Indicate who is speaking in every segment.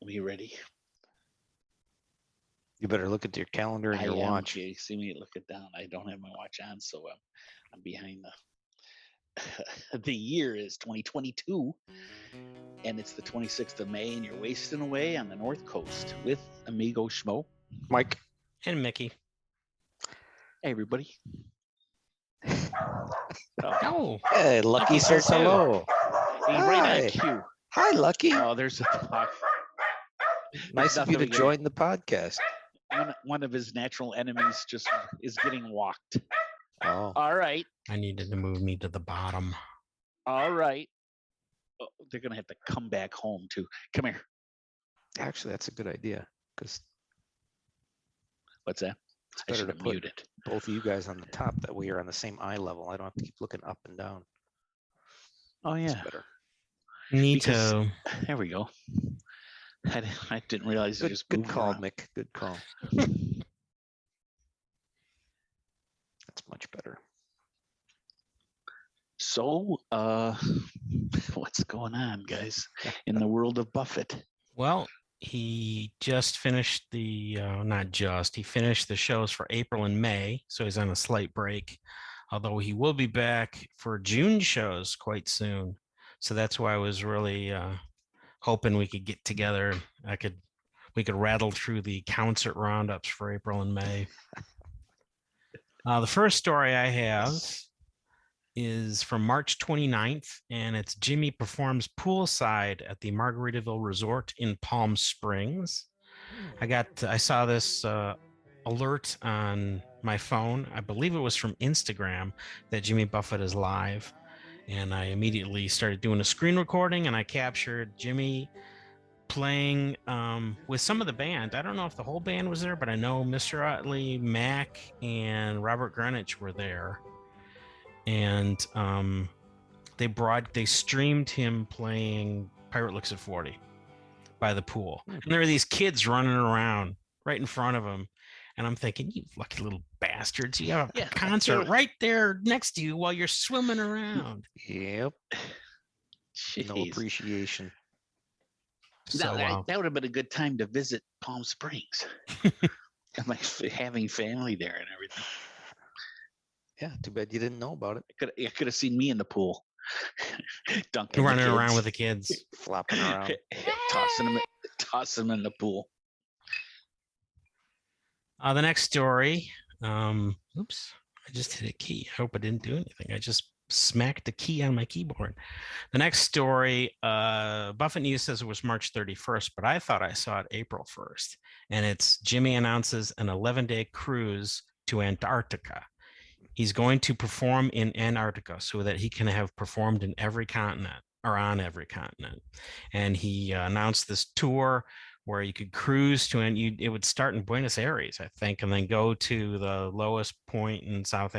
Speaker 1: Are you ready?
Speaker 2: You better look at your calendar and your watch.
Speaker 1: You see me look it down. I don't have my watch on, so I'm behind the year is 2022, and it's the 26th of May, and you're wasting away on the North Coast with Amigo Schmo,
Speaker 2: Mike,
Speaker 3: and Mickey.
Speaker 1: Hey, everybody.
Speaker 3: Oh,
Speaker 2: hey, Lucky says hello.
Speaker 1: He's right on cue.
Speaker 2: Hi, Lucky.
Speaker 1: Oh, there's a dog.
Speaker 2: Nice of you to join the podcast.
Speaker 1: One of his natural enemies just is getting walked.
Speaker 2: Oh,
Speaker 1: all right.
Speaker 3: I needed to move me to the bottom.
Speaker 1: All right. Oh, they're gonna have to come back home too. Come here.
Speaker 2: Actually, that's a good idea. Because
Speaker 1: what's that?
Speaker 2: It's better to put both of you guys on the top. That way you're on the same eye level. I don't have to keep looking up and down.
Speaker 1: Oh yeah.
Speaker 2: That's better.
Speaker 3: Neato.
Speaker 1: There we go. I didn't realize it just
Speaker 2: good call, around. Mick. Good call. That's much better.
Speaker 1: So, what's going on, guys, in the world of Buffett?
Speaker 3: Well, he just finished he finished the shows for April and May, so he's on a slight break, although he will be back for June shows quite soon. So that's why I was really hoping we could get together. We could rattle through the concert roundups for April and May. The first story I have is from March 29th, and it's Jimmy performs poolside at the Margaritaville Resort in Palm Springs. I saw this alert on my phone. I believe it was from Instagram that Jimmy Buffett is live. And I immediately started doing a screen recording, and I captured Jimmy playing with some of the band. I don't know if the whole band was there, but I know Mr. Utley, Mac, and Robert Greenwich were there. And they streamed him playing Pirate Licks at 40 by the pool. And there were these kids running around right in front of him. And I'm thinking, you lucky little bastards. You have a concert right there next to you while you're swimming around.
Speaker 2: Yep. Jeez. No appreciation.
Speaker 1: So, that would have been a good time to visit Palm Springs. Having family there and everything.
Speaker 2: Yeah, too bad you didn't know about it.
Speaker 1: You could have seen me in the pool. Dunking
Speaker 3: running around with the kids.
Speaker 2: Flopping around.
Speaker 1: tossing them in the pool.
Speaker 3: The next story. Oops, I just hit a key. I hope I didn't do anything. I just smacked the key on my keyboard. The next story, Buffett News says it was March 31st, but I thought I saw it April 1st. And it's Jimmy announces an 11-day cruise to Antarctica. He's going to perform in Antarctica so that he can have performed in every continent or on every continent. And he announced this tour where you could cruise to, and it would start in Buenos Aires, I think, and then go to the lowest point in South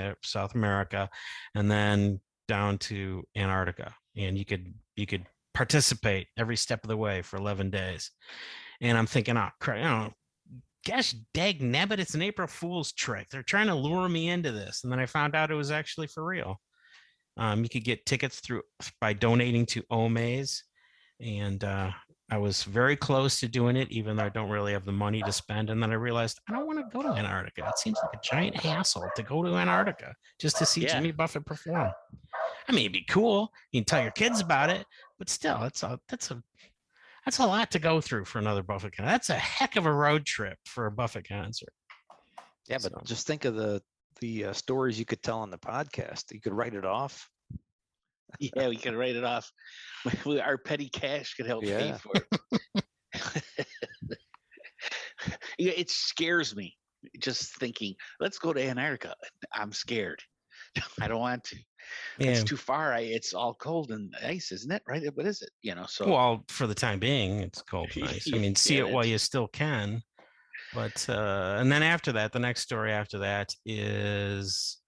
Speaker 3: America, and then down to Antarctica. And you could participate every step of the way for 11 days. And I'm thinking, gosh, dag nabbit, it's an April Fool's trick. They're trying to lure me into this. And then I found out it was actually for real. You could get tickets by donating to Omaze. And I was very close to doing it, even though I don't really have the money to spend. And then I realized I don't want to go to Antarctica. It seems like a giant hassle to go to Antarctica just to see Jimmy Buffett perform. I mean, it'd be cool. You can tell your kids about it, but still, that's a lot to go through for another Buffett concert. That's a heck of a road trip for a Buffett concert.
Speaker 2: Yeah, but just think of the stories you could tell on the podcast. You could write it off.
Speaker 1: Yeah, we could write it off. Our petty cash could help pay for it. It scares me just thinking, let's go to Antarctica. I'm scared. I don't want to. Yeah. It's too far. It's all cold and ice, isn't it? Right? What is it? So.
Speaker 3: Well, for the time being, it's cold and ice. I mean, see it while you still can. But and then after that, the next story after that is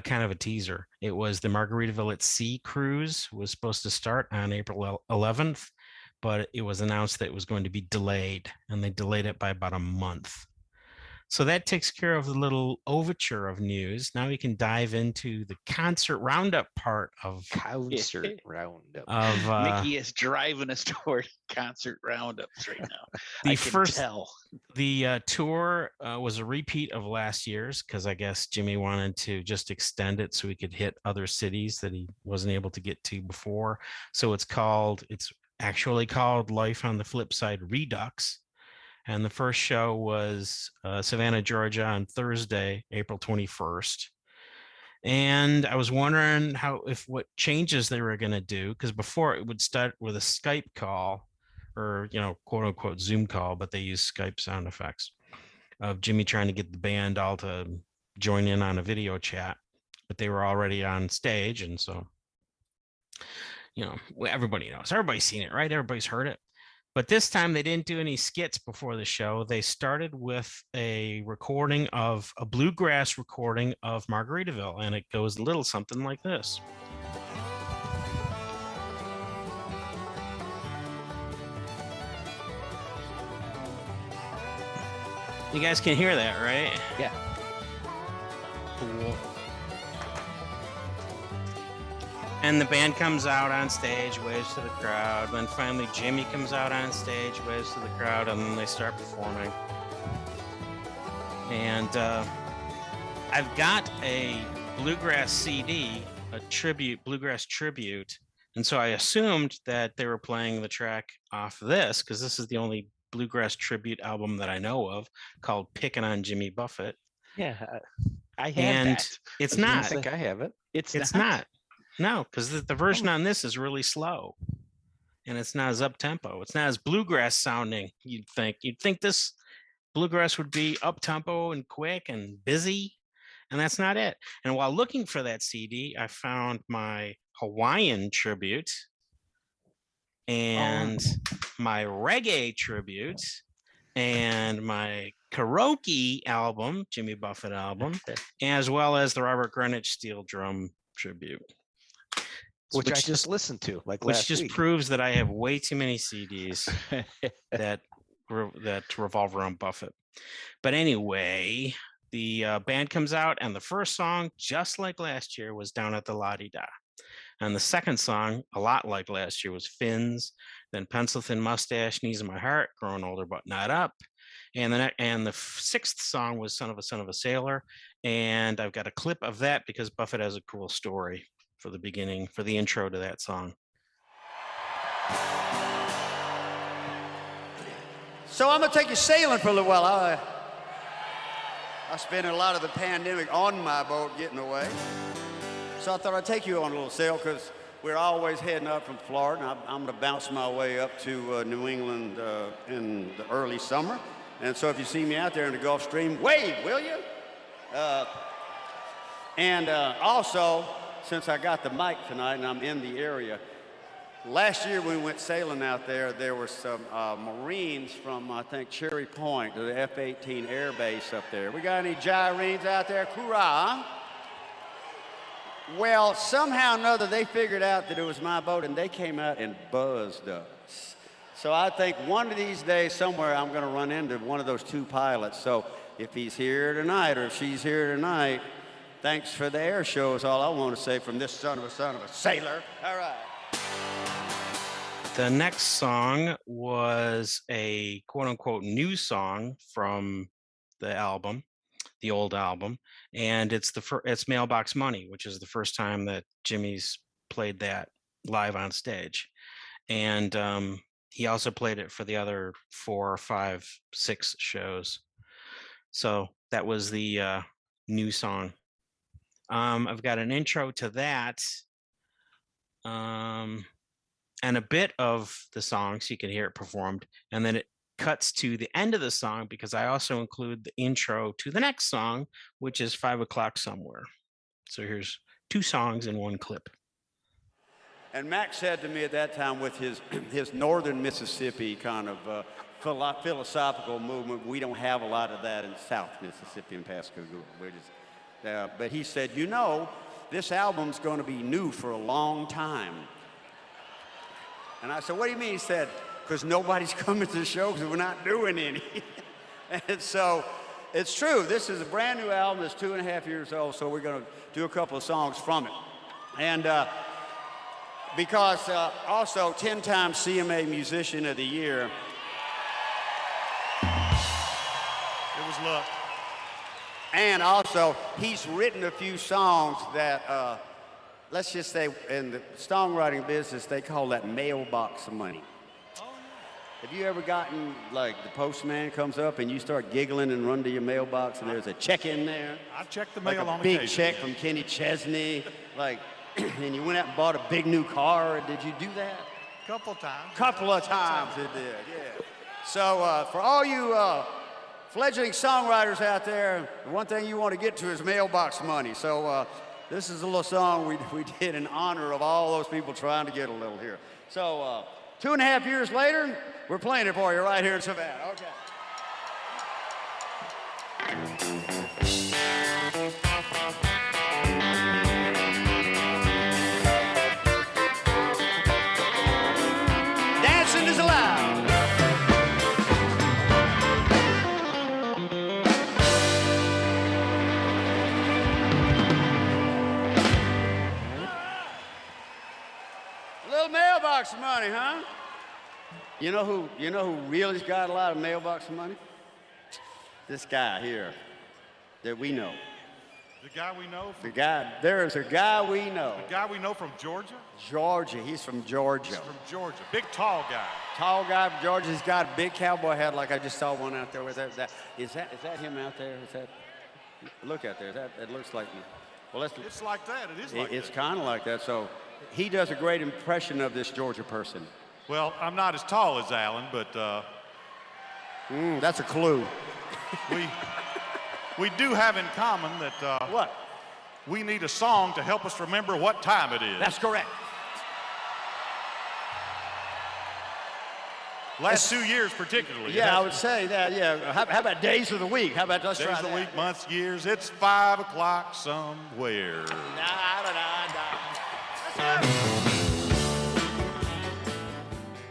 Speaker 3: kind of a teaser. It was the Margaritaville at Sea cruise was supposed to start on April 11th, but it was announced that it was going to be delayed, and they delayed it by about a month. So that takes care of the little overture of news. Now we can dive into the concert roundup part of
Speaker 2: Concert roundup.
Speaker 1: Mickey is driving us toward concert roundups right now.
Speaker 3: The
Speaker 1: I can tell.
Speaker 3: The tour was a repeat of last year's because I guess Jimmy wanted to just extend it so he could hit other cities that he wasn't able to get to before. So it's actually called Life on the Flip Side Redux. And the first show was Savannah, Georgia on Thursday, April 21st. And I was wondering what changes they were going to do, because before it would start with a Skype call or, quote unquote Zoom call, but they use Skype sound effects of Jimmy trying to get the band all to join in on a video chat, but they were already on stage. And so, everybody knows, everybody's seen it, right? Everybody's heard it. But this time they didn't do any skits before the show. They started with a bluegrass recording of Margaritaville, and it goes a little something like this. You guys can hear that, right?
Speaker 2: Yeah.
Speaker 3: Cool. And the band comes out on stage, waves to the crowd. Then finally Jimmy comes out on stage, waves to the crowd, and then they start performing. And I've got a bluegrass CD, bluegrass tribute. And so I assumed that they were playing the track off this, because this is the only bluegrass tribute album that I know of, called Pickin' on Jimmy Buffett.
Speaker 2: Yeah,
Speaker 1: I have
Speaker 3: And
Speaker 1: that.
Speaker 3: it's
Speaker 2: I
Speaker 3: not.
Speaker 2: think I have it.
Speaker 1: It's
Speaker 3: not. No, because the version on this is really slow, and it's not as up-tempo. It's not as bluegrass sounding. You'd think this bluegrass would be up-tempo and quick and busy, and that's not it. And while looking for that CD, I found my Hawaiian tribute and my reggae tribute and my karaoke album, Jimmy Buffett album, as well as the Robert Greenwich steel drum tribute.
Speaker 2: Which I just listened to, like last week.
Speaker 3: Proves that I have way too many CDs that revolve around Buffett. But anyway, the band comes out, and the first song, just like last year, was Down at the La-Di-Da. And the second song, a lot like last year, was Fins, then Pencil Thin Mustache, Knees in My Heart, Growing Older But Not Up. And the sixth song was Son of a Sailor. And I've got a clip of that because Buffett has a cool story for the intro to that song.
Speaker 4: So I'm going to take you sailing for a little while. I spent a lot of the pandemic on my boat getting away. So I thought I'd take you on a little sail because we're always heading up from Florida. And I'm going to bounce my way up to New England in the early summer. And so if you see me out there in the Gulf Stream, wave, will you? Also, since I got the mic tonight and I'm in the area, last year when we went sailing out there were some Marines from, I think, Cherry Point, the F-18 Air Base up there. We got any Gyrenes out there? Hoorah! Well, somehow or another, they figured out that it was my boat, and they came out and buzzed us. So I think one of these days, somewhere, I'm going to run into one of those two pilots. So if he's here tonight or if she's here tonight, thanks for the air show is all I want to say from this son of a sailor. All right.
Speaker 3: The next song was a quote-unquote new song from the album, the old album, and it's Mailbox Money, which is the first time that Jimmy's played that live on stage. And he also played it for the other 4, 5, 6 shows. So that was the new song. I've got an intro to that, and a bit of the song so you can hear it performed, and then it cuts to the end of the song because I also include the intro to the next song, which is 5 o'clock somewhere. So here's 2 songs in one clip.
Speaker 4: And Max said to me at that time, with his northern Mississippi kind of philosophical movement, we don't have a lot of that in South Mississippi and Pascagoula. But he said, this album's going to be new for a long time. And I said, what do you mean? He said, because nobody's coming to the show because we're not doing any. And so It's true. This is a brand new album that's 2.5 years old, so we're going to do a couple of songs from it. And because also 10-time CMA Musician of the Year.
Speaker 5: It was luck.
Speaker 4: And also, he's written a few songs that, let's just say, in the songwriting business, they call that mailbox money. Have you ever gotten, like, the postman comes up and you start giggling and run to your mailbox and there's a check in there?
Speaker 5: I've checked the mail on
Speaker 4: occasion. Like a big
Speaker 5: occasion.
Speaker 4: check from Kenny Chesney, like, and you went out and bought a big new car. Did you do that?
Speaker 5: Couple times.
Speaker 4: Couple of times it did, yeah. So for all you fledgling songwriters out there, the one thing you want to get to is mailbox money. So this is a little song we did in honor of all those people trying to get a little here. So 2.5 years later, we're playing it for you right here in Savannah. Okay. Dancing is allowed. A little mailbox money, huh? You know who really's got a lot of mailbox money? This guy here that we know.
Speaker 5: The guy we know from
Speaker 4: There is a guy we know.
Speaker 5: the guy we know from Georgia?
Speaker 4: Georgia. He's from Georgia.
Speaker 5: He's from Georgia. Big tall guy.
Speaker 4: Tall guy from Georgia. He's got a big cowboy hat, like I just saw one out there. Is that him out there? Is that? Look out there. It looks like. Well,
Speaker 5: It's like that. It is like
Speaker 4: it's
Speaker 5: that.
Speaker 4: kind of like that. So he does a great impression of this Georgia person.
Speaker 5: Well, I'm not as tall as Alan, but
Speaker 4: That's a clue.
Speaker 5: we do have in common that
Speaker 4: What?
Speaker 5: we need a song to help us remember what time it is.
Speaker 4: That's correct.
Speaker 5: Last 2 years particularly.
Speaker 4: Yeah, I would say that. Yeah. How about days of the week? How about let's
Speaker 5: Days
Speaker 4: try
Speaker 5: of the
Speaker 4: that?
Speaker 5: week, months, years. It's 5 o'clock somewhere.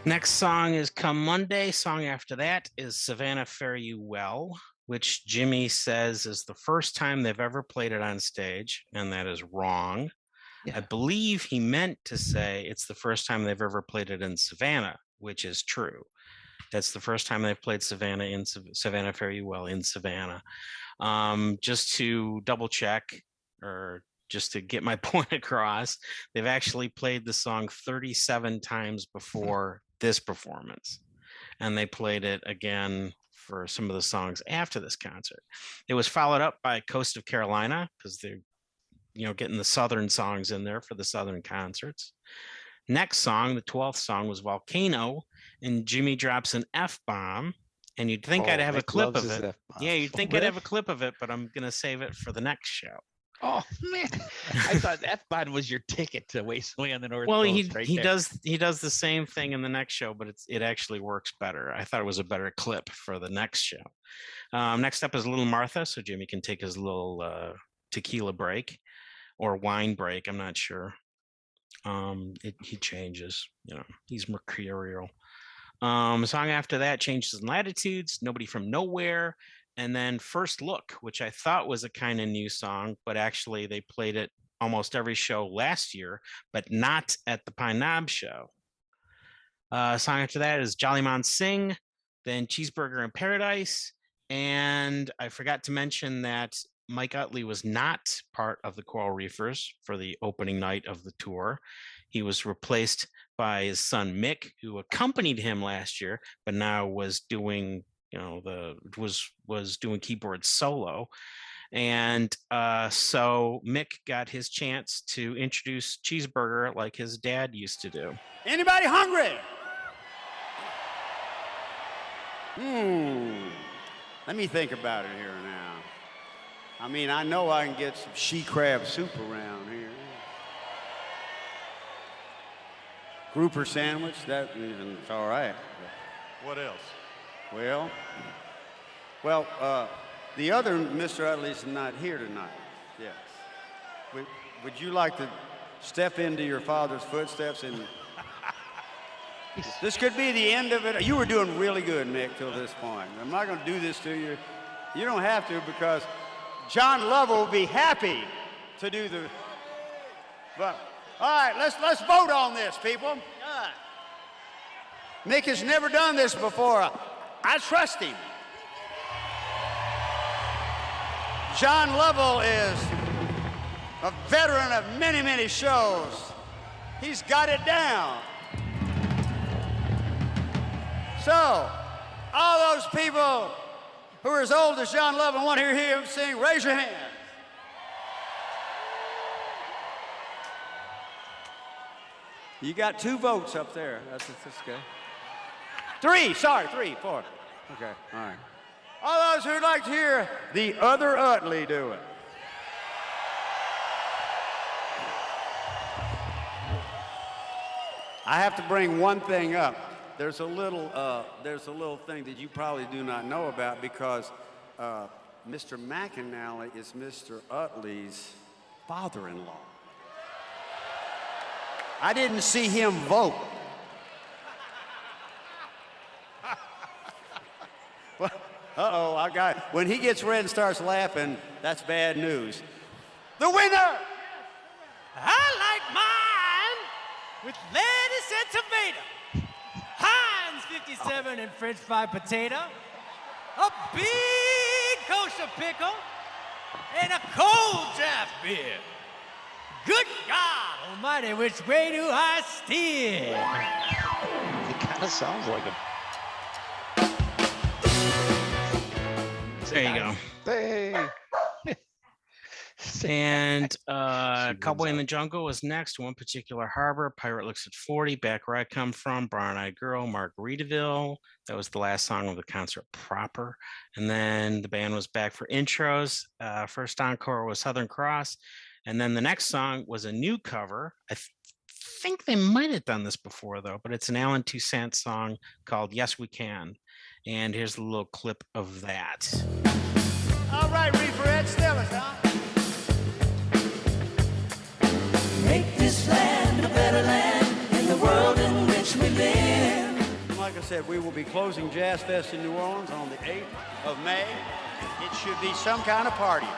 Speaker 3: Next song is Come Monday. Song after that is Savannah Fare You Well, which Jimmy says is the first time they've ever played it on stage, and that is wrong.
Speaker 2: Yeah.
Speaker 3: I believe he meant to say it's the first time they've ever played it in Savannah, which is true. That's the first time they've played Savannah in Savannah Fare You Well in Savannah. Just to double check, or just to get my point across, they've actually played the song 37 times before this performance, and they played it again for some of the songs after this concert. It was followed up by Coast of Carolina, because they're getting the Southern songs in there for the Southern concerts. Next song, the 12th song, was Volcano, and Jimmy drops an F-bomb, and you'd think I'd have a
Speaker 2: Nick
Speaker 3: clip
Speaker 2: loves
Speaker 3: of
Speaker 2: his
Speaker 3: it.
Speaker 2: F-bomb.
Speaker 3: Yeah, you'd think
Speaker 2: Oh,
Speaker 3: I'd
Speaker 2: really?
Speaker 3: have a clip of it, but I'm gonna save it for the next show.
Speaker 2: Oh man, I thought F-bomb was your ticket to Waste Away on the North
Speaker 3: Well,
Speaker 2: Coast.
Speaker 3: he does the same thing in the next show, but it actually works better. I thought it was a better clip for the next show. Next up is Little Martha, so Jimmy can take his little tequila break or wine break. I'm not sure. He changes. He's mercurial. Song after that, Changes in Latitudes, Nobody from Nowhere, and then First Look, which I thought was a kind of new song, but actually they played it almost every show last year, but not at the Pine Knob show. Song after that is Jolly Man Sing, then Cheeseburger in Paradise, and I forgot to mention that Mike Utley was not part of the Coral Reefers for the opening night of the tour. He was replaced by his son Mick, who accompanied him last year, but now was doing was doing keyboard solo. And so Mick got his chance to introduce Cheeseburger like his dad used to do.
Speaker 4: Anybody hungry? Let me think about it here now. I mean, I know I can get some she crab soup around here. Grouper sandwich, it's all right.
Speaker 5: What else?
Speaker 4: Well, the other Mr. Utley's not here tonight. Yes. Would you like to step into your father's footsteps and this could be the end of it? You were doing really good, Mick, till this point. I'm not going to do this to you. You don't have to because John Lovell will be happy to do the. But all right, let's vote on this, people. All right. Mick has never done this before. I trust him. John Lovell is a veteran of many, many shows. He's got it down. So, all those people who are as old as John Lovell and want to hear him sing, raise your hand. You got 2 votes up there. That's good. 3, 4. Okay, all right. All those who'd like to hear the other Utley do it. I have to bring one thing up. There's a little thing that you probably do not know about because Mr. McAnally is Mr. Utley's father-in-law. I didn't see him vote. Well, uh-oh, I got it. When he gets red and starts laughing, that's bad news. The winner!
Speaker 6: I like mine with lettuce and tomato. Heinz 57 and French fried potato. A big kosher pickle. And a cold draft beer. Good God almighty, which way do I steer?
Speaker 2: It kind of sounds like him.
Speaker 3: There you go.
Speaker 2: Hey.
Speaker 3: And Cowboy in the Jungle was next. One Particular Harbor. Pirate Looks at 40. Back Where I Come From. Brown Eyed Girl. Margaritaville. That was the last song of the concert proper. And then the band was back for intros. First encore was Southern Cross. And then the next song was a new cover. I think they might have done this before, though, but it's an Alan Toussaint song called Yes We Can. And here's a little clip of that.
Speaker 4: All right, Reefer Ed, tell us, huh?
Speaker 7: Make this land a better land in the world in which we live.
Speaker 4: Like I said, we will be closing Jazz Fest in New Orleans on the 8th of May. It should be some kind of party.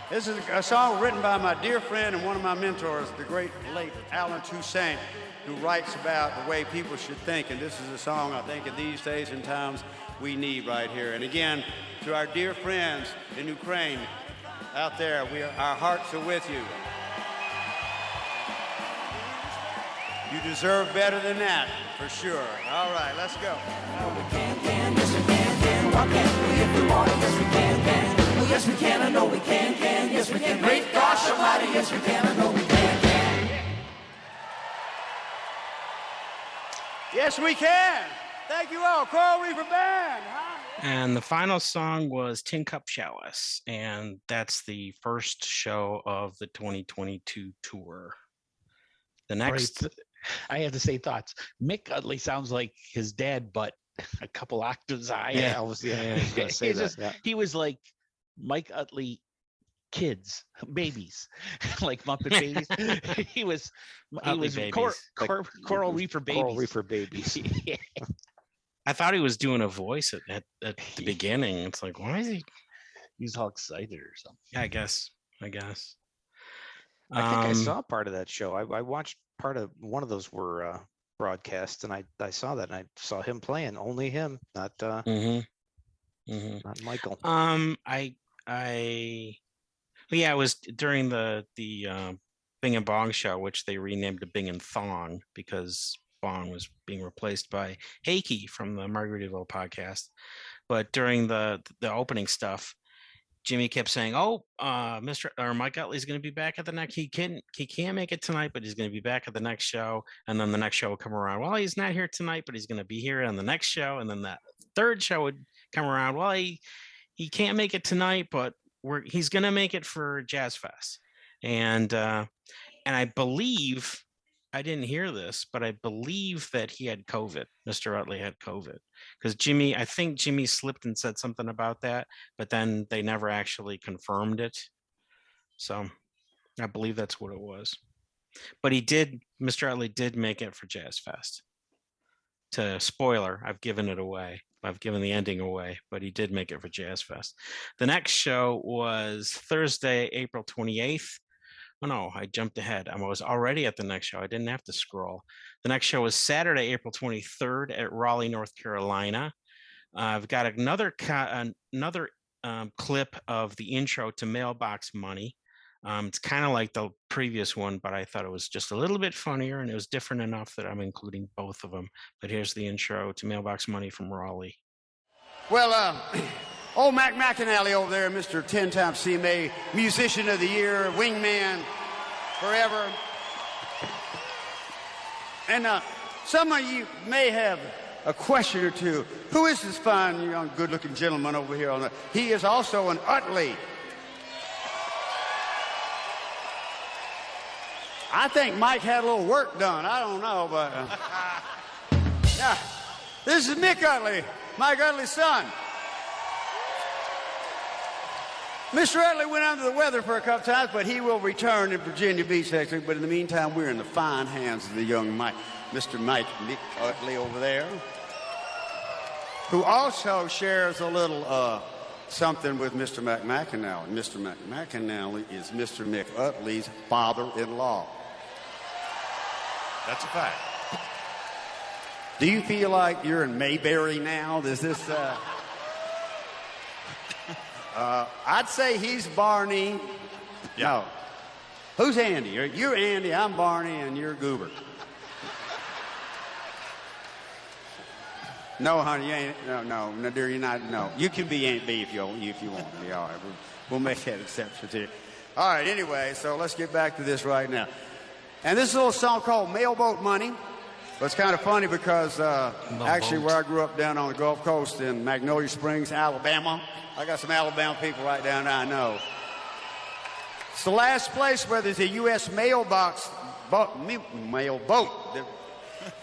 Speaker 4: This is a song written by my dear friend and one of my mentors, the great late Alan Toussaint, who writes about the way people should think. And this is a song I think in these days and times we need right here. And again, to our dear friends in Ukraine out there, our hearts are with you. You deserve better than that, for sure. All right, let's go.
Speaker 7: We can, yes we can. Why can't we if we want it? Yes we can. Oh, yes we can, I know we can. Yes we can. Great gosh almighty, yes we can, I know we can.
Speaker 4: Yes, we can. Thank you all. Coral Reefer Band. Huh?
Speaker 3: And the final song was Tin Cup Chalice. And that's the first show of the 2022 tour. The next...
Speaker 1: Right. I have to say thoughts. Mick Utley sounds like his dad, but a couple octaves higher.
Speaker 2: Yeah, I was gonna say that. Yeah.
Speaker 1: He was like Mike Utley kids, babies, like Muppet babies. he was Coral Reefer babies.
Speaker 2: Coral Reefer babies.
Speaker 1: Yeah.
Speaker 3: I thought he was doing a voice at the beginning. It's like, why is he?
Speaker 1: He's all excited or something.
Speaker 3: Yeah, I guess.
Speaker 2: I think I saw part of that show. I watched part of one of those were broadcasts, and I saw that, and I saw him playing. Only him, not not Michael.
Speaker 3: It was during the Bing and Bong show, which they renamed to Bing and Thong because Bong was being replaced by Hakey from the Margaritaville podcast. But during the opening stuff, Jimmy kept saying, "Oh, Mike Utley's going to be back at the next. He can't make it tonight, but he's going to be back at the next show." And then the next show would come around. Well, he's not here tonight, but he's going to be here on the next show. And then that third show would come around. Well, he can't make it tonight, but he's going to make it for Jazz Fest. And I believe, I didn't hear this, but I believe that he had COVID. Mr. Utley had COVID because I think Jimmy slipped and said something about that, but then they never actually confirmed it. So I believe that's what it was. But Mr. Utley did make it for Jazz Fest. Spoiler, I've given it away. I've given the ending away, but he did make it for Jazz Fest. The next show was Thursday, April 28th. Oh no, I jumped ahead. I was already at the next show. I didn't have to scroll. The next show was Saturday, April 23rd at Raleigh, North Carolina. I've got another clip of the intro to Mailbox Money. It's kind of like the previous one, but I thought it was just a little bit funnier, and it was different enough that I'm including both of them. But here's the intro to Mailbox Money from Raleigh.
Speaker 4: Well, old Mac McAnally over there, Mr. 10-time CMA Musician of the Year, Wingman, forever. And some of you may have a question or two. Who is this fine, young, good-looking gentleman over here? He is also an Utley. I think Mike had a little work done. I don't know, but... yeah. This is Mick Utley, Mike Utley's son. Mr. Utley went under the weather for a couple times, but he will return in Virginia Beach next week. But in the meantime, we're in the fine hands of the young Mike, Mr. Mick Utley over there, who also shares a little something with Mr. McAnally. Mr. McAnally is Mr. Mick Utley's father-in-law.
Speaker 5: That's a fact.
Speaker 4: Do you feel like you're in Mayberry now? Is this... I'd say he's Barney.
Speaker 5: Yeah.
Speaker 4: No. Who's Andy? You're Andy, I'm Barney, and you're Goober. No, honey, you ain't. No, dear, you're not. No, you can be Aunt B if you want to be. All right, we'll make that exception to you. All right, anyway, so let's get back to this right now. And this is a little song called Mailboat Money. But it's kind of funny because actually where I grew up down on the Gulf Coast in Magnolia Springs, Alabama, I got some Alabama people right down there I know. It's the last place where there's a U.S. mailboat that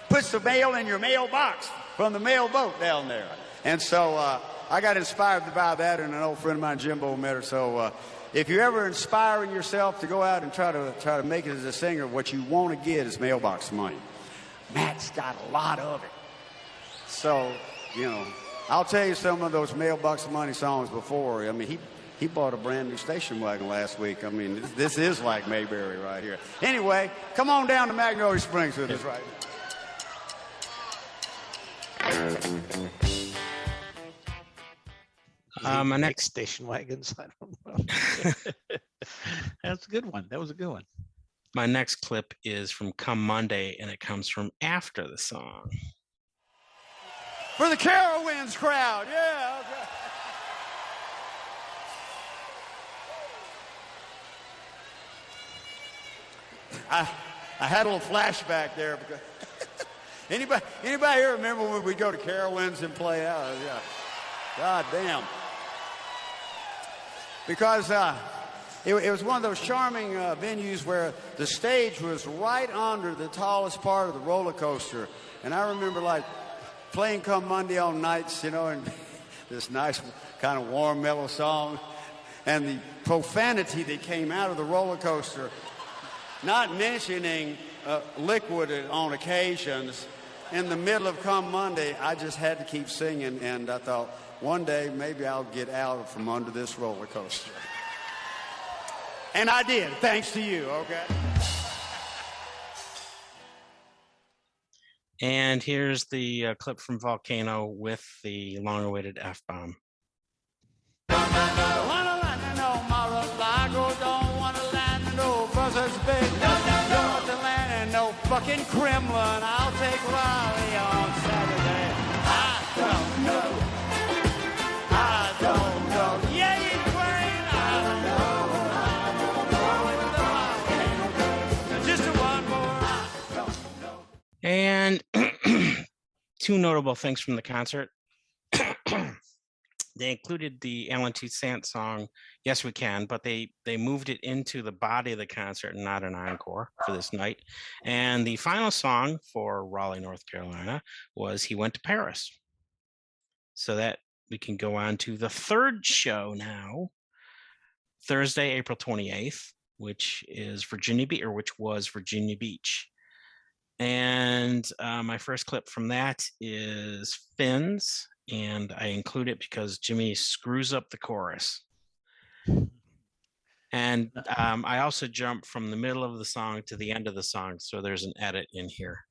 Speaker 4: puts the mail in your mailbox from the mailboat down there. And so I got inspired by that, and an old friend of mine, Jimbo, met her. So if you're ever inspiring yourself to go out and try to make it as a singer, what you want to get is mailbox money. Matt's got a lot of it. So, I'll tell you some of those Mailbox Money songs before. I mean, he bought a brand new station wagon last week. I mean, this is like Mayberry right here. Anyway, come on down to Magnolia Springs with us right
Speaker 3: now. My next
Speaker 2: station wagons. I don't know.
Speaker 1: That's a good one. That was a good one.
Speaker 3: My next clip is from Come Monday, and it comes from after the song.
Speaker 4: For the Carowinds crowd, yeah. Okay. I had a little flashback there because anybody here remember when we go to Carowinds and play out? Yeah. God damn. Because it was one of those charming venues where the stage was right under the tallest part of the roller coaster. And I remember, like, playing Come Monday on nights, and this nice kind of warm, mellow song. And the profanity that came out of the roller coaster, not mentioning liquid on occasions. In the middle of Come Monday, I just had to keep singing. And I thought, one day, maybe I'll get out from under this roller coaster. And I did, thanks to you, okay?
Speaker 3: And here's the clip from Volcano with the long-awaited F-bomb.
Speaker 4: No fucking Kremlin. I'll take Raleigh on Saturday. I don't know. Yeah, Ukraine. I don't know. Just one more. I don't know.
Speaker 3: And two notable things from the concert. They included the Alan Toussaint song, Yes We Can, but they moved it into the body of the concert and not an encore for this night. And the final song for Raleigh, North Carolina was He Went to Paris. So that we can go on to the third show now, Thursday, April 28th, which was Virginia Beach. And my first clip from that is Finn's and I include it because Jimmy screws up the chorus. And I also jump from the middle of the song to the end of the song, so there's an edit in here.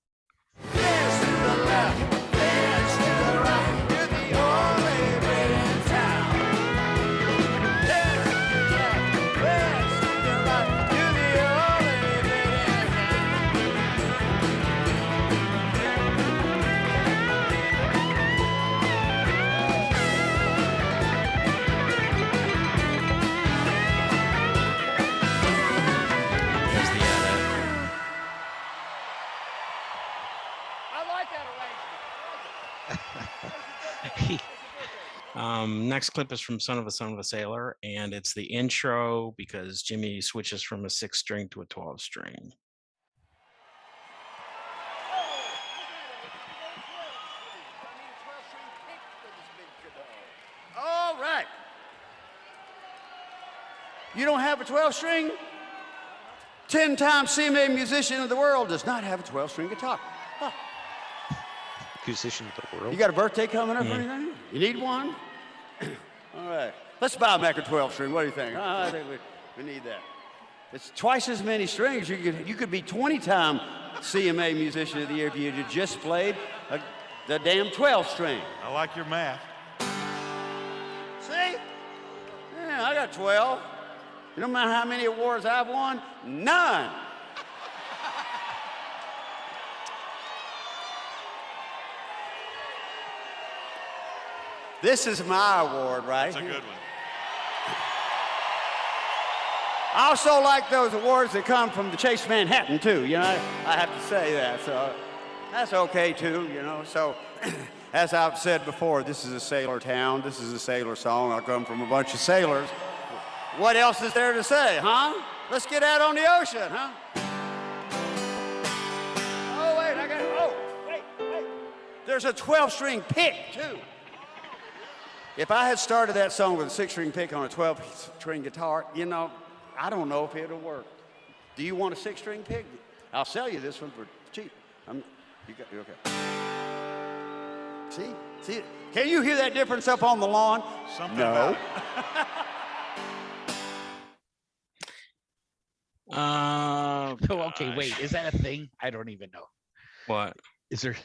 Speaker 7: Dance to the left, dance to the right, you're the only bit in town. Dance to the left, dance to the right, you're the only bit in
Speaker 3: There's the edit.
Speaker 4: I like that arrangement.
Speaker 3: Next clip is from Son of a Sailor, and it's the intro because Jimmy switches from a 6-string to a 12-string.
Speaker 4: All right. You don't have a 12-string? 10-time CMA musician of the world does not have a 12-string guitar. Huh.
Speaker 2: Musician of the world.
Speaker 4: You got a birthday coming up or anything? You need one? All right. Let's buy a Mac a 12-string. What do you think? I think we need that. It's twice as many strings. You could be 20-time CMA musician of the year if you had just played the damn 12-string.
Speaker 5: I like your math.
Speaker 4: See? Yeah, I got 12. You don't matter how many awards I've won? None. This is my award, right?
Speaker 5: That's a good one.
Speaker 4: I also like those awards that come from the Chase Manhattan, too. You know, I have to say that. So that's okay, too, you know. So as I've said before, this is a sailor town. This is a sailor song. I come from a bunch of sailors. What else is there to say, huh? Let's get out on the ocean, huh? Oh, wait. There's a 12-string pick, too. If I had started that song with a 6-string pick on a 12-string guitar, you know, I don't know if it would work. Do you want a 6-string pick? I'll sell you this one for cheap. Okay. See? Can you hear that difference up on the lawn?
Speaker 5: Something
Speaker 4: No.
Speaker 1: Okay, wait. Is that a thing? I don't even know.
Speaker 3: What?
Speaker 1: Is there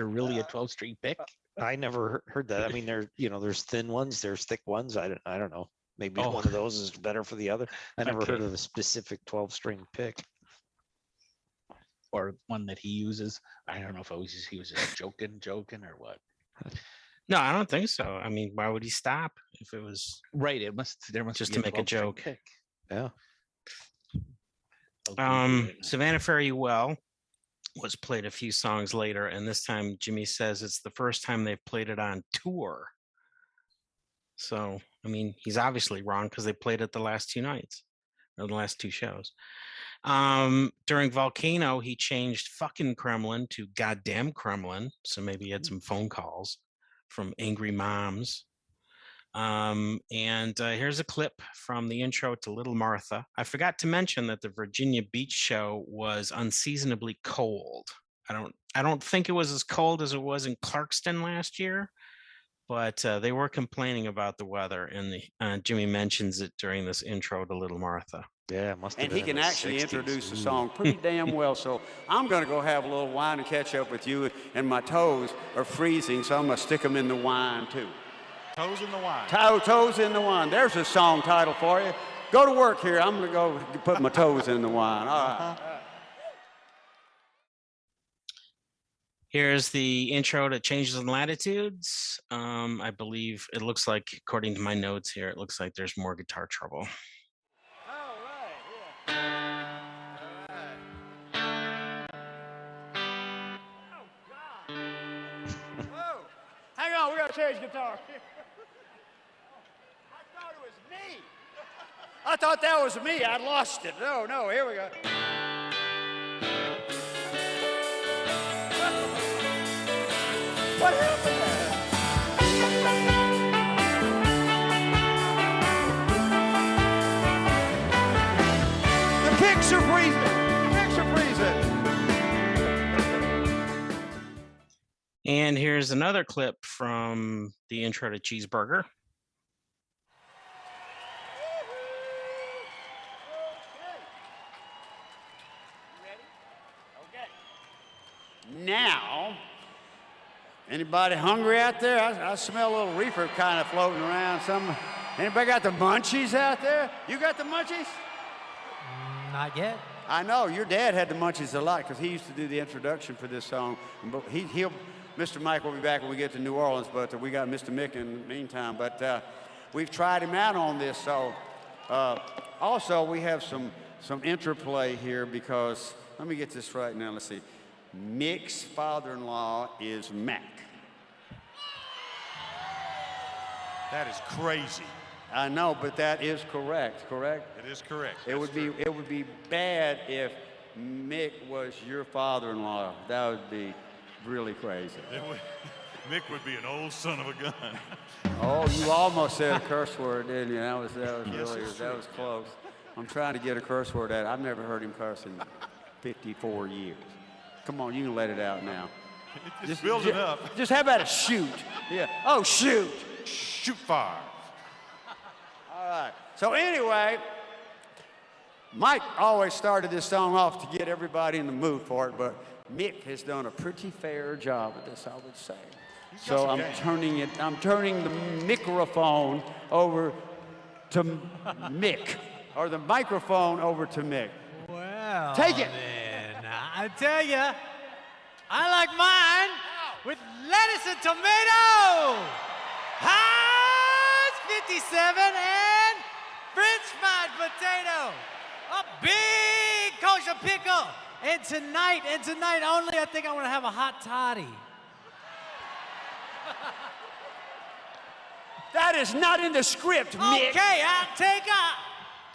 Speaker 1: really a 12-string pick?
Speaker 2: I never heard that. I mean, there's thin ones, there's thick ones. I don't know. Maybe one of those is better for the other. I never heard of a specific 12-string pick.
Speaker 1: Or one that he uses. I don't know if he was just joking or what.
Speaker 3: No, I don't think so. I mean, why would he stop if it was
Speaker 1: Right. There must
Speaker 3: just
Speaker 1: be
Speaker 3: to make a
Speaker 1: 12-string
Speaker 3: joke?
Speaker 1: pick.
Speaker 2: Yeah.
Speaker 3: Savannah Fairy was played a few songs later, and this time Jimmy says it's the first time they've played it on tour. So, I mean, he's obviously wrong because they played it the last 2 nights, or the last 2 shows. During Volcano, he changed fucking Kremlin to goddamn Kremlin, so maybe he had some phone calls from angry moms. Here's a clip from the intro to Little Martha. I forgot to mention that the Virginia Beach show was unseasonably cold. I don't think it was as cold as it was in Clarkston last year, but they were complaining about the weather, and Jimmy mentions it during this intro to Little Martha.
Speaker 2: Yeah, it must have
Speaker 4: And
Speaker 2: been
Speaker 4: he can
Speaker 2: in the
Speaker 4: actually
Speaker 2: 60s.
Speaker 4: introduce the song pretty damn well. So I'm going to go have a little wine and catch up with you. And my toes are freezing, so I'm going to stick them in the wine, too.
Speaker 5: Toes in the wine.
Speaker 4: Toes in the wine. There's a song title for you. Go to work here. I'm going to go put my toes in the wine. All right.
Speaker 3: Here's the intro to Changes in Latitudes. I believe it looks like, according to my notes here, it looks like there's more guitar trouble.
Speaker 4: Hang on, we got to change guitar. I thought it was me. I thought that was me. I lost it. No, here we go. What happened there? The picks are freezing.
Speaker 3: And here's another clip from the intro to Cheeseburger.
Speaker 4: Now, anybody hungry out there? I smell a little reefer kind of floating around. Anybody got the munchies out there? You got the munchies?
Speaker 6: Not yet.
Speaker 4: I know, your dad had the munchies a lot because he used to do the introduction for this song. Mr. Mike will be back when we get to New Orleans, but we got Mr. Mick in the meantime. But we've tried him out on this, so also we have some interplay here because, let me get this right now, let's see. Mick's father-in-law is Mac.
Speaker 5: That is crazy.
Speaker 4: I know, but that is correct?
Speaker 5: It is correct.
Speaker 4: It would be bad if Mick was your father-in-law. That would be really crazy.
Speaker 5: Mick would be an old son of a gun.
Speaker 4: Oh, you almost said a curse word, didn't you? That was
Speaker 5: Yes,
Speaker 4: that was close. I'm trying to get a curse word out. I've never heard him curse in 54 years. Come on, you can let it out now.
Speaker 5: Just building up.
Speaker 4: Just how about a shoot? Yeah. Oh, shoot.
Speaker 5: Shoot fire.
Speaker 4: All right. So anyway, Mike always started this song off to get everybody in the mood for it, but Mick has done a pretty fair job at this, I would say. So I'm turning the microphone over to Mick, or the microphone over to Mick.
Speaker 6: Well,
Speaker 4: Take it.
Speaker 6: Then, I tell you, I like mine with lettuce and tomato. Heinz 57 and French fried potato. A big kosher pickle. And tonight only, I think I want to have a hot toddy.
Speaker 4: That is not in the script, Mick.
Speaker 6: Okay, I'll take a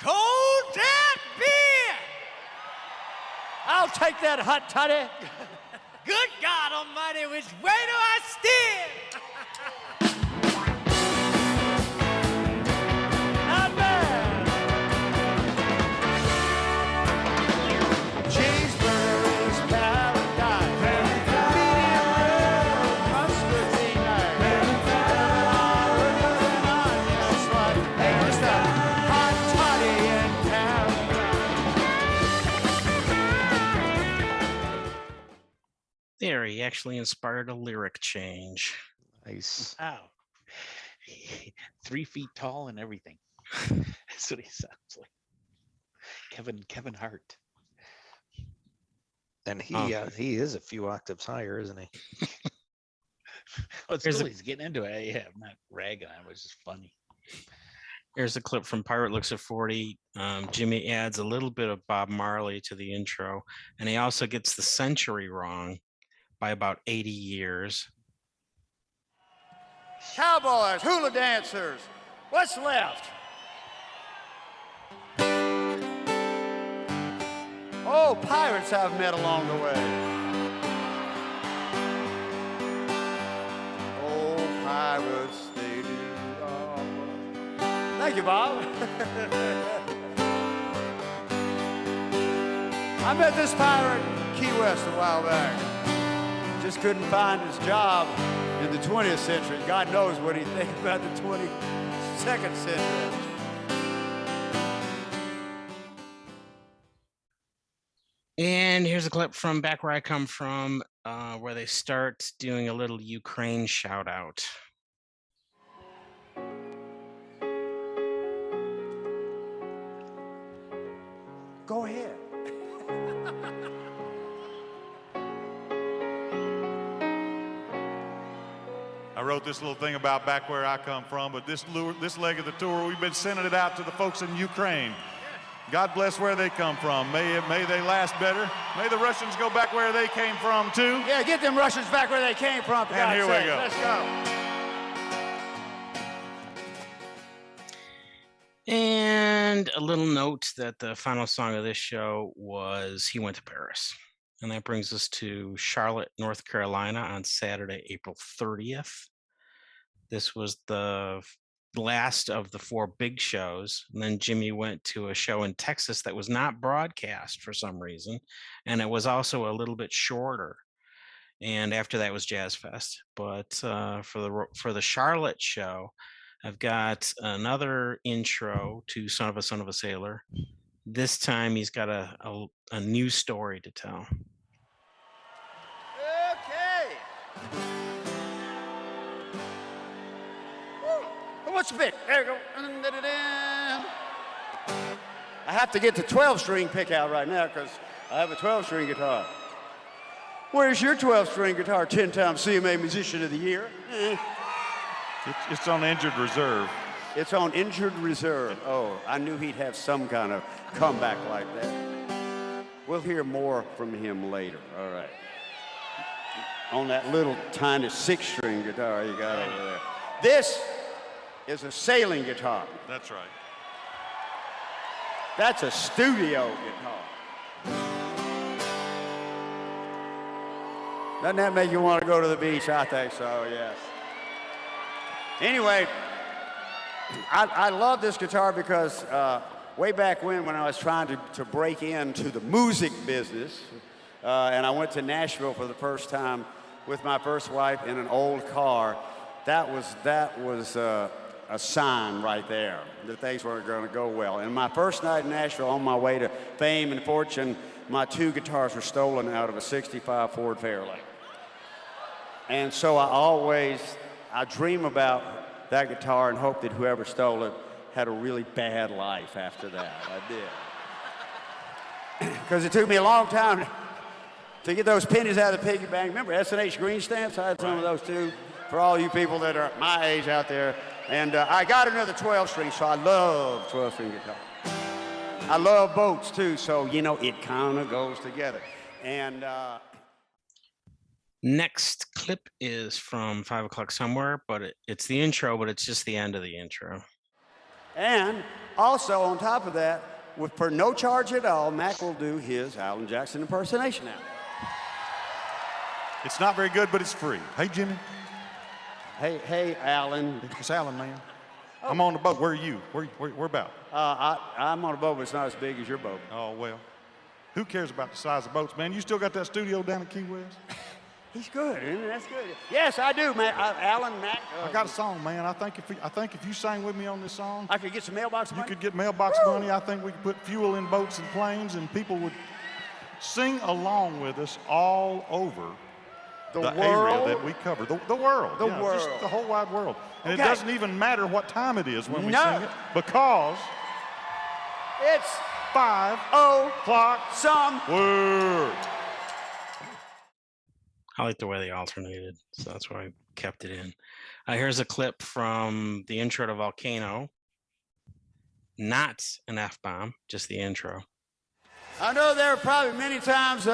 Speaker 6: cold tap beer.
Speaker 4: I'll take that hot toddy.
Speaker 6: Good God Almighty, which way do I steer?
Speaker 4: Not bad. Cheeseburgers, paradise. Medium rare, mustard delight. That's right. Hey, just a hot toddy in paradise.
Speaker 3: There, he actually inspired a lyric change.
Speaker 2: Nice.
Speaker 1: Wow. 3 feet tall and everything. That's what he sounds like. Kevin Hart.
Speaker 2: And he is a few octaves higher, isn't he?
Speaker 1: Oh, it's cool. He's getting into it. Yeah, I'm not ragging on him. It was just funny.
Speaker 3: Here's a clip from Pirate Looks at 40. Jimmy adds a little bit of Bob Marley to the intro, and he also gets the century wrong by about 80 years.
Speaker 4: Cowboys, hula dancers, what's left? Oh, pirates I've met along the way. Oh, pirates, they do. Thank you, Bob. I met this pirate in Key West a while back. Just couldn't find his job in the 20th century. God knows what he'd think about the 22nd century.
Speaker 3: And here's a clip from back where I come from, where they start doing a little Ukraine shout out.
Speaker 4: Go ahead.
Speaker 5: I wrote this little thing about back where I come from, but this leg of the tour, we've been sending it out to the folks in Ukraine. God bless where they come from. May they last better. May the Russians go back where they came from, too.
Speaker 4: Yeah, get them Russians back where they came from. For
Speaker 5: And
Speaker 4: God's
Speaker 5: here we
Speaker 4: sake.
Speaker 5: go.
Speaker 4: Let's go.
Speaker 3: And a little note that the final song of this show was He Went to Paris. And that brings us to Charlotte, North Carolina on Saturday, April 30th. This was the last of the 4 big shows. And then Jimmy went to a show in Texas that was not broadcast for some reason. And it was also a little bit shorter. and after that was Jazz Fest. But for the Charlotte show, I've got another intro to Son of a Sailor. This time he's got a new story to tell.
Speaker 4: Okay. Woo. What's the pick? There you go. I have to get the 12-string pick out right now because I have a 12-string guitar. Where's your 12-string guitar, 10-time CMA Musician of the Year?
Speaker 5: It's on injured reserve.
Speaker 4: It's on injured reserve. Oh, I knew he'd have some kind of comeback like that. We'll hear more from him later. All right. On that little tiny 6-string guitar you got over there. This is a sailing guitar.
Speaker 5: That's right.
Speaker 4: That's a studio guitar. Doesn't that make you want to go to the beach? I think so, yes. Anyway, I love this guitar because way back when I was trying to break into the music business, and I went to Nashville for the first time with my first wife in an old car, that was a sign right there that things weren't going to go well. And my first night in Nashville, on my way to fame and fortune, my 2 guitars were stolen out of a '65 Ford Fairlane. And so I dream about that guitar and hope that whoever stole it had a really bad life after that. I did. Because it took me a long time to get those pennies out of the piggy bank. Remember S&H green stamps? I had some of those too, for all you people that are my age out there. And I got another 12-string, so I love 12-string guitar. I love boats too, so, you know, it kind of goes together. And
Speaker 3: next clip is from 5 O'Clock Somewhere, but it's the intro, but it's just the end of the intro.
Speaker 4: And also, on top of that, for no charge at all, Mac will do his Alan Jackson impersonation now.
Speaker 5: It's not very good, but it's free. Hey, Jimmy.
Speaker 4: Hey, Alan.
Speaker 5: It's Alan, man. Oh. I'm on the boat. Where are you? Where about?
Speaker 4: I'm on a boat, but it's not as big as your boat.
Speaker 5: Oh, well. Who cares about the size of boats, man? You still got that studio down in Key West?
Speaker 4: He's good, isn't he? That's good. Yes, I do, man. Alan, Mac.
Speaker 5: I got a song, man. I think if you sang with me on this song,
Speaker 4: I could get some mailbox money.
Speaker 5: You could get mailbox money. I think we could put fuel in boats and planes, and people would sing along with us all over the area that we cover. The world. The world. Just the whole wide world. And okay. It doesn't even matter what time it is when we sing it, because
Speaker 4: it's
Speaker 5: 5 o'clock
Speaker 4: somewhere.
Speaker 3: I like the way they alternated, so that's why I kept it in. Here's a clip from the intro to Volcano. Not an F-bomb, just the intro.
Speaker 4: I know there are probably many times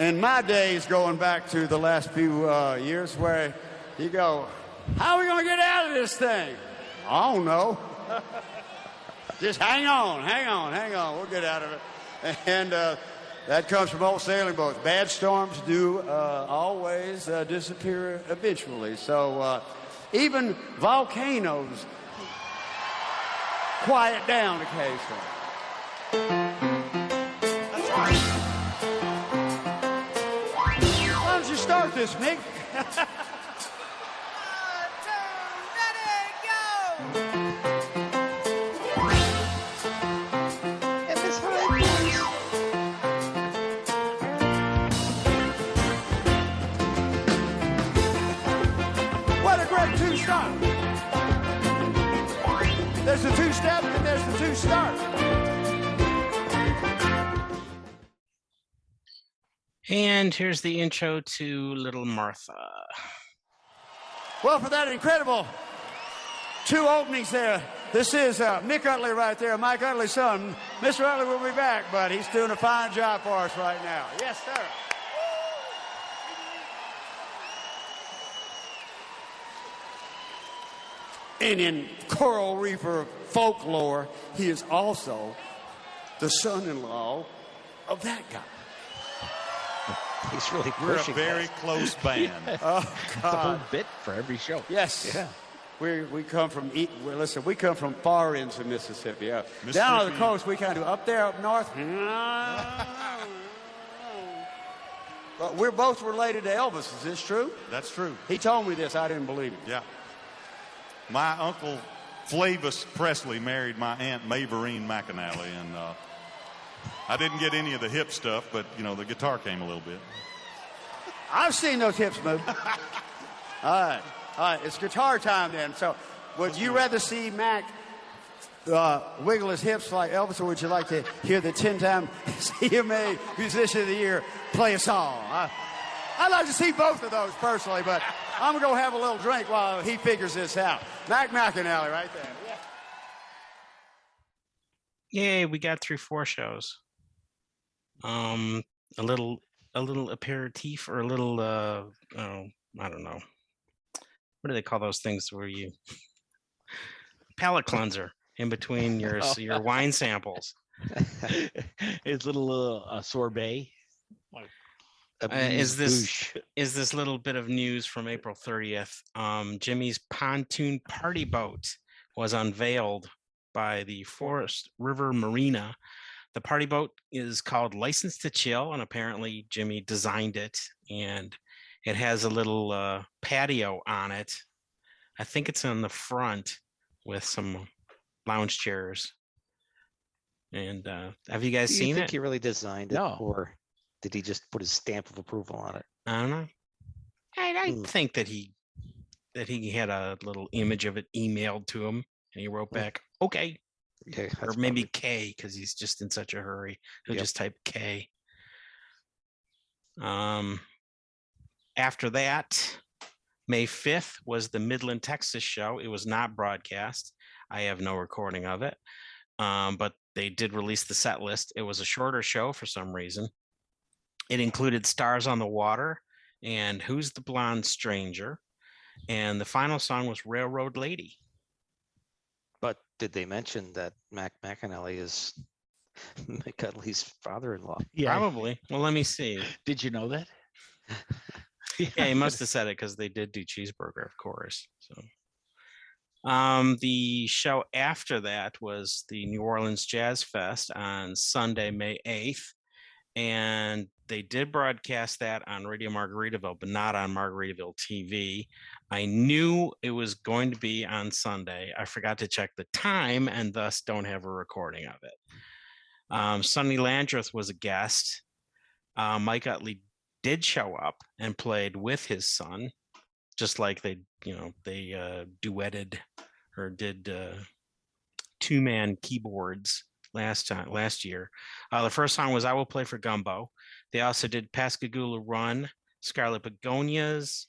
Speaker 4: in my days going back to the last few years where you go, how are we going to get out of this thing? I don't know. Just hang on. We'll get out of it. And that comes from old sailing boats. Bad storms do always disappear eventually. So even volcanoes quiet down occasionally. That's right. Why don't you start this, Mick? 1, 2, ready, go! Two-stop. There's the two-step and there's the two-start.
Speaker 3: And here's the intro to Little Martha.
Speaker 4: Well, for that incredible 2 openings there, this is Mick Utley right there, Mike Utley's son. Mr. Utley will be back, but he's doing a fine job for us right now. Yes, sir. And in Coral Reefer folklore, he is also the son-in-law of that guy.
Speaker 1: He's really
Speaker 5: We're
Speaker 1: pushing
Speaker 5: a very close band.
Speaker 4: Oh, God.
Speaker 1: The whole bit for every show.
Speaker 4: Yes. Yeah. We come from we come from far into Mississippi. Down on the coast, we kind of do up there, up north. But we're both related to Elvis. Is this true?
Speaker 5: That's true.
Speaker 4: He told me this. I didn't believe it.
Speaker 5: Yeah. My uncle Flavis Presley married my aunt Maverine McAnally, and I didn't get any of the hip stuff, but the guitar came a little bit.
Speaker 4: I've seen those hips move. All right. It's guitar time then. So, would you rather see Mac wiggle his hips like Elvis, or would you like to hear the 10-time CMA Musician of the Year play a song? I'd like to see both of those personally, but I'm going to go have a little drink while he figures this out. Mac McAnally right there. Yeah.
Speaker 3: Yay, we got through 4 shows. A little aperitif, or a little I don't know. What do they call those things where you palate cleanser in between your wine samples?
Speaker 1: It's a little sorbet.
Speaker 3: Is this little bit of news from April 30th? Jimmy's pontoon party boat was unveiled by the Forest River Marina. The party boat is called License to Chill, and apparently Jimmy designed it, and it has a little patio on it. I think it's on the front with some lounge chairs. And have you guys seen it?
Speaker 2: Do you think he really designed it?
Speaker 1: No.
Speaker 2: Or did he just put his stamp of approval on it?
Speaker 3: I don't know. I think that he had a little image of it emailed to him, and he wrote back, okay.
Speaker 2: Okay,
Speaker 3: Or maybe K, because he's just in such a hurry. He'll just type K. After that, May 5th was the Midland, Texas show. It was not broadcast. I have no recording of it. But they did release the set list. It was a shorter show for some reason. It included Stars on the Water and Who's the Blonde Stranger. And the final song was Railroad Lady.
Speaker 2: But did they mention that Mac McAnally is McCudley's father-in-law?
Speaker 1: Yeah.
Speaker 3: Probably. Well, let me see.
Speaker 1: Did you know that?
Speaker 3: Yeah, he must have said it because they did do Cheeseburger, of course. So, the show after that was the New Orleans Jazz Fest on Sunday, May 8th. And they did broadcast that on Radio Margaritaville, but not on Margaritaville TV. I knew it was going to be on Sunday. I forgot to check the time and thus don't have a recording of it. Sonny Landreth was a guest. Mike Utley did show up and played with his son, just like they duetted or did 2-man keyboards last year. The first song was I Will Play for Gumbo. They also did Pascagoula Run, Scarlet Begonias.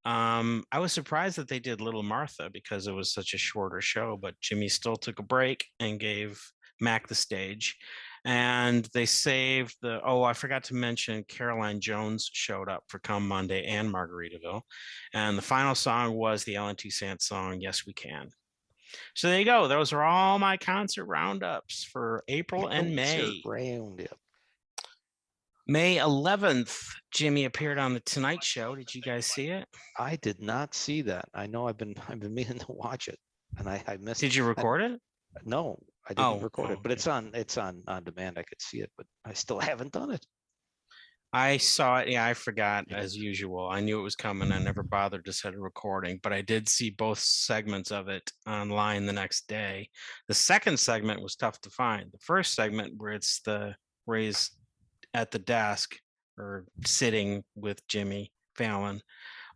Speaker 3: I was surprised that they did Little Martha because it was such a shorter show, but Jimmy still took a break and gave Mac the stage. And they saved I forgot to mention Caroline Jones showed up for Come Monday and Margaritaville. And the final song was the Alan Toussaint song, Yes We Can. So there you go. Those are all my concert roundups for April and May.
Speaker 2: Roundup.
Speaker 3: May 11th, Jimmy appeared on the Tonight Show. Did you guys see it?
Speaker 2: I did not see that. I know I've been meaning to watch it, and I missed.
Speaker 3: Did you record it?
Speaker 2: No, I didn't record it, but it's on demand. I could see it, but I still haven't done it.
Speaker 3: I saw it. Yeah, I forgot as usual. I knew it was coming. I never bothered to set a recording, but I did see both segments of it online the next day. The second segment was tough to find. The first segment where he's at the desk or sitting with Jimmy Fallon,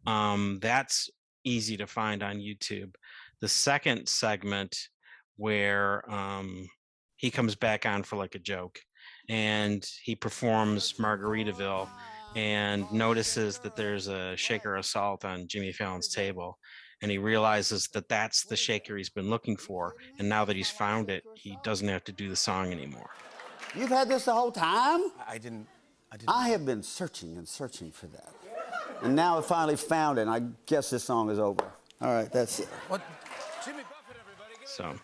Speaker 3: that's easy to find on YouTube. The second segment where he comes back on for like a joke, and he performs Margaritaville and notices that there's a shaker of salt on Jimmy Fallon's table. And he realizes that that's the shaker he's been looking for. And now that he's found it, he doesn't have to do the song anymore.
Speaker 4: You've had this the whole time?
Speaker 8: I didn't.
Speaker 4: I have been searching and searching for that. And now I finally found it, and I guess this song is over. All right, that's it.
Speaker 8: What? Jimmy Buffett, everybody.
Speaker 3: So,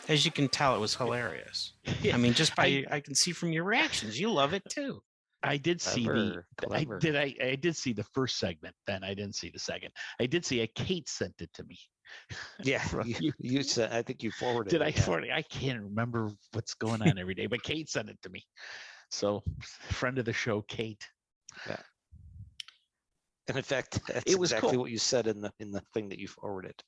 Speaker 3: as you can tell, it was hilarious. I mean, just I can see from your reactions, you love it too.
Speaker 1: I did see
Speaker 2: Clever.
Speaker 1: I did see the first segment, then I didn't see the second. I did see Kate sent it to me.
Speaker 2: Yeah, you said, I think you forwarded
Speaker 1: Did
Speaker 2: it.
Speaker 1: I forward it? I can't remember what's going on every day, but Kate sent it to me. So, friend of the show, Kate.
Speaker 2: Yeah. And in fact, that's
Speaker 1: It was
Speaker 2: exactly
Speaker 1: cool.
Speaker 2: what you said in the thing that you forwarded.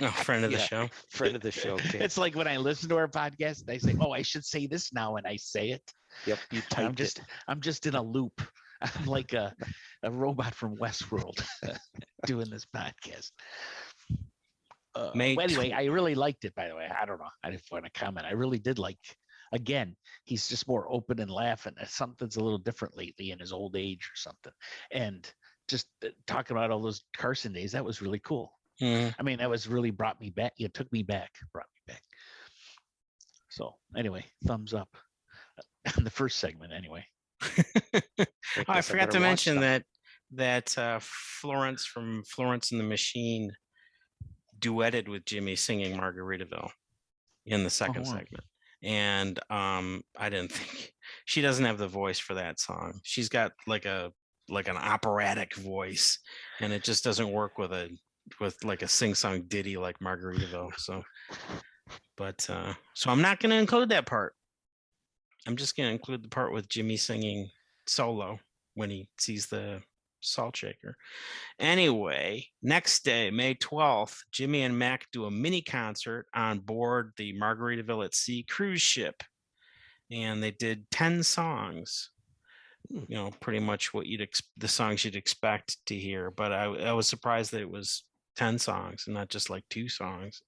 Speaker 3: No, friend of the
Speaker 2: Yeah.
Speaker 3: show.
Speaker 2: Friend of the show. King.
Speaker 1: It's like when I listen to our podcast, I say, "Oh, I should say this now," and I say it.
Speaker 2: Yep, you typed
Speaker 1: I'm just in a loop. I'm like a robot from Westworld doing this podcast.
Speaker 3: May
Speaker 1: Well, anyway,
Speaker 3: tw-
Speaker 1: I really liked it. By the way, I don't know. I didn't want to comment. I really did like. Again, he's just more open and laughing. Something's a little different lately in his old age or something. And just talking about all those Carson days, that was really cool.
Speaker 3: Mhm.
Speaker 1: I mean, that was really brought me back. It took me back, brought me back. So anyway, thumbs up. The first segment, anyway.
Speaker 3: Oh, I
Speaker 2: guess
Speaker 3: forgot
Speaker 2: better
Speaker 3: to
Speaker 2: watch
Speaker 3: mention
Speaker 2: them.
Speaker 3: that Florence from Florence and the Machine duetted with Jimmy singing Margaritaville in the second
Speaker 1: wow.
Speaker 3: segment. And I didn't think she doesn't have the voice for that song. She's got like an operatic voice, and it just doesn't work with like a sing-song ditty like Margaritaville. So I'm not going to include that part. I'm just going to include the part with Jimmy singing solo when he sees the salt shaker. Anyway, next day, May 12th, Jimmy and Mac do a mini concert on board the Margaritaville at Sea cruise ship. And they did 10 songs. You know, pretty much what the songs you'd expect to hear. But I was surprised that it was 10 songs and not just like 2 songs.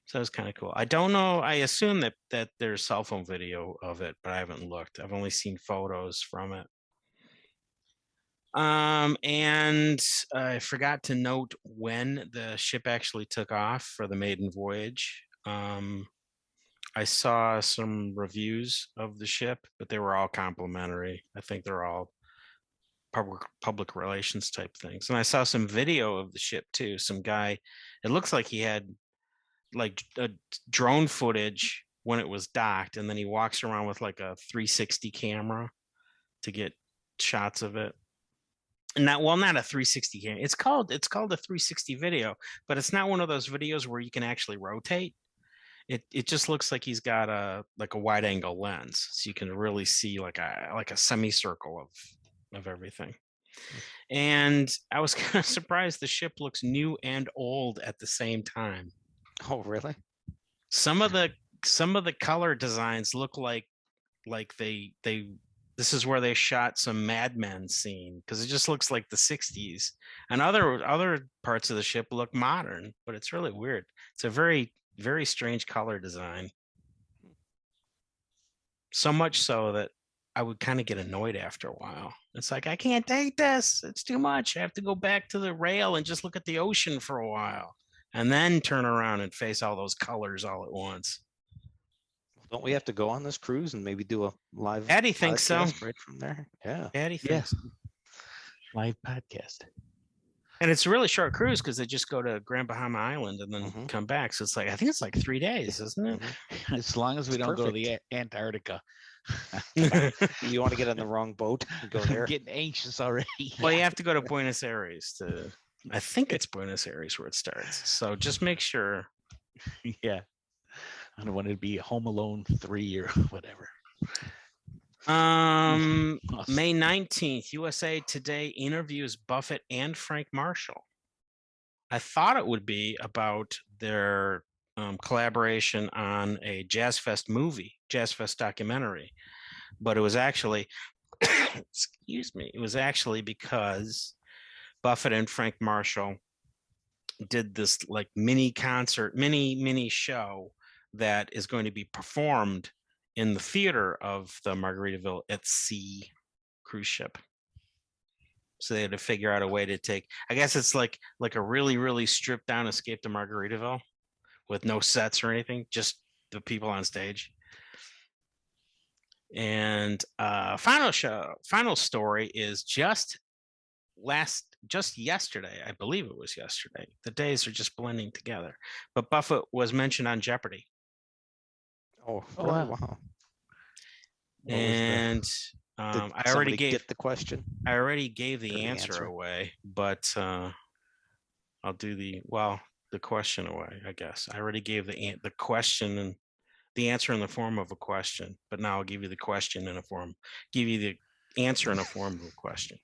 Speaker 3: So it was kind of cool. I don't know. I assume that there's cell phone video of it, but I haven't looked. I've only seen photos from it. And I forgot to note when the ship actually took off for the maiden voyage. I saw some reviews of the ship, but they were all complimentary. I think they're all public relations type things. And I saw some video of the ship too. Some guy, it looks like he had like a drone footage when it was docked, and then he walks around with like a 360 camera to get shots of it. Not a 360 camera. It's called a 360 video, but it's not one of those videos where you can actually rotate. It just looks like he's got a wide angle lens, so you can really see like a semicircle of everything. And I was kind of surprised the ship looks new and old at the same time.
Speaker 2: Oh, really?
Speaker 3: Some of the color designs look like they this is where they shot some Mad Men scene, because it just looks like the 60s. And other parts of the ship look modern, but it's really weird. It's a very, very strange color design. So much so that I would kind of get annoyed after a while. It's like, I can't take this. It's too much. I have to go back to the rail and just look at the ocean for a while, and then turn around and face all those colors all at once.
Speaker 2: Don't we have to go on this cruise and maybe do a live
Speaker 3: Eddie thinks so.
Speaker 2: podcast right from there? Yeah.
Speaker 3: Eddie thinks so.
Speaker 1: Live podcast.
Speaker 3: And it's a really short cruise because they just go to Grand Bahama Island and then come back. So it's like, I think it's like 3 days, isn't it?
Speaker 1: As long as we don't go to the Antarctica.
Speaker 2: You want to get on the wrong boat and go there?
Speaker 1: I'm getting anxious already.
Speaker 3: Well, you have to go to Buenos Aires I think it's Buenos Aires where it starts. So just make sure.
Speaker 1: Yeah. I don't want it to be Home Alone 3 or whatever.
Speaker 3: May 19th, USA Today interviews Buffett and Frank Marshall. I thought it would be about their collaboration on a Jazz Fest documentary, but it was actually, excuse me, it was actually because Buffett and Frank Marshall did this like mini concert, mini show that is going to be performed in the theater of the Margaritaville at Sea cruise ship. So they had to figure out a way to take, I guess it's like a really, really stripped down Escape to Margaritaville with no sets or anything, just the people on stage. And final story is just yesterday, I believe it was yesterday. The days are just blending together. But Buffett was mentioned on Jeopardy.
Speaker 2: Oh,
Speaker 1: wow.
Speaker 3: And I already
Speaker 2: get the question.
Speaker 3: I already gave the answer away, but I'll do the question away, I guess. I already gave the question and the answer in the form of a question, but now I'll give you the question give you the answer in a form of a question.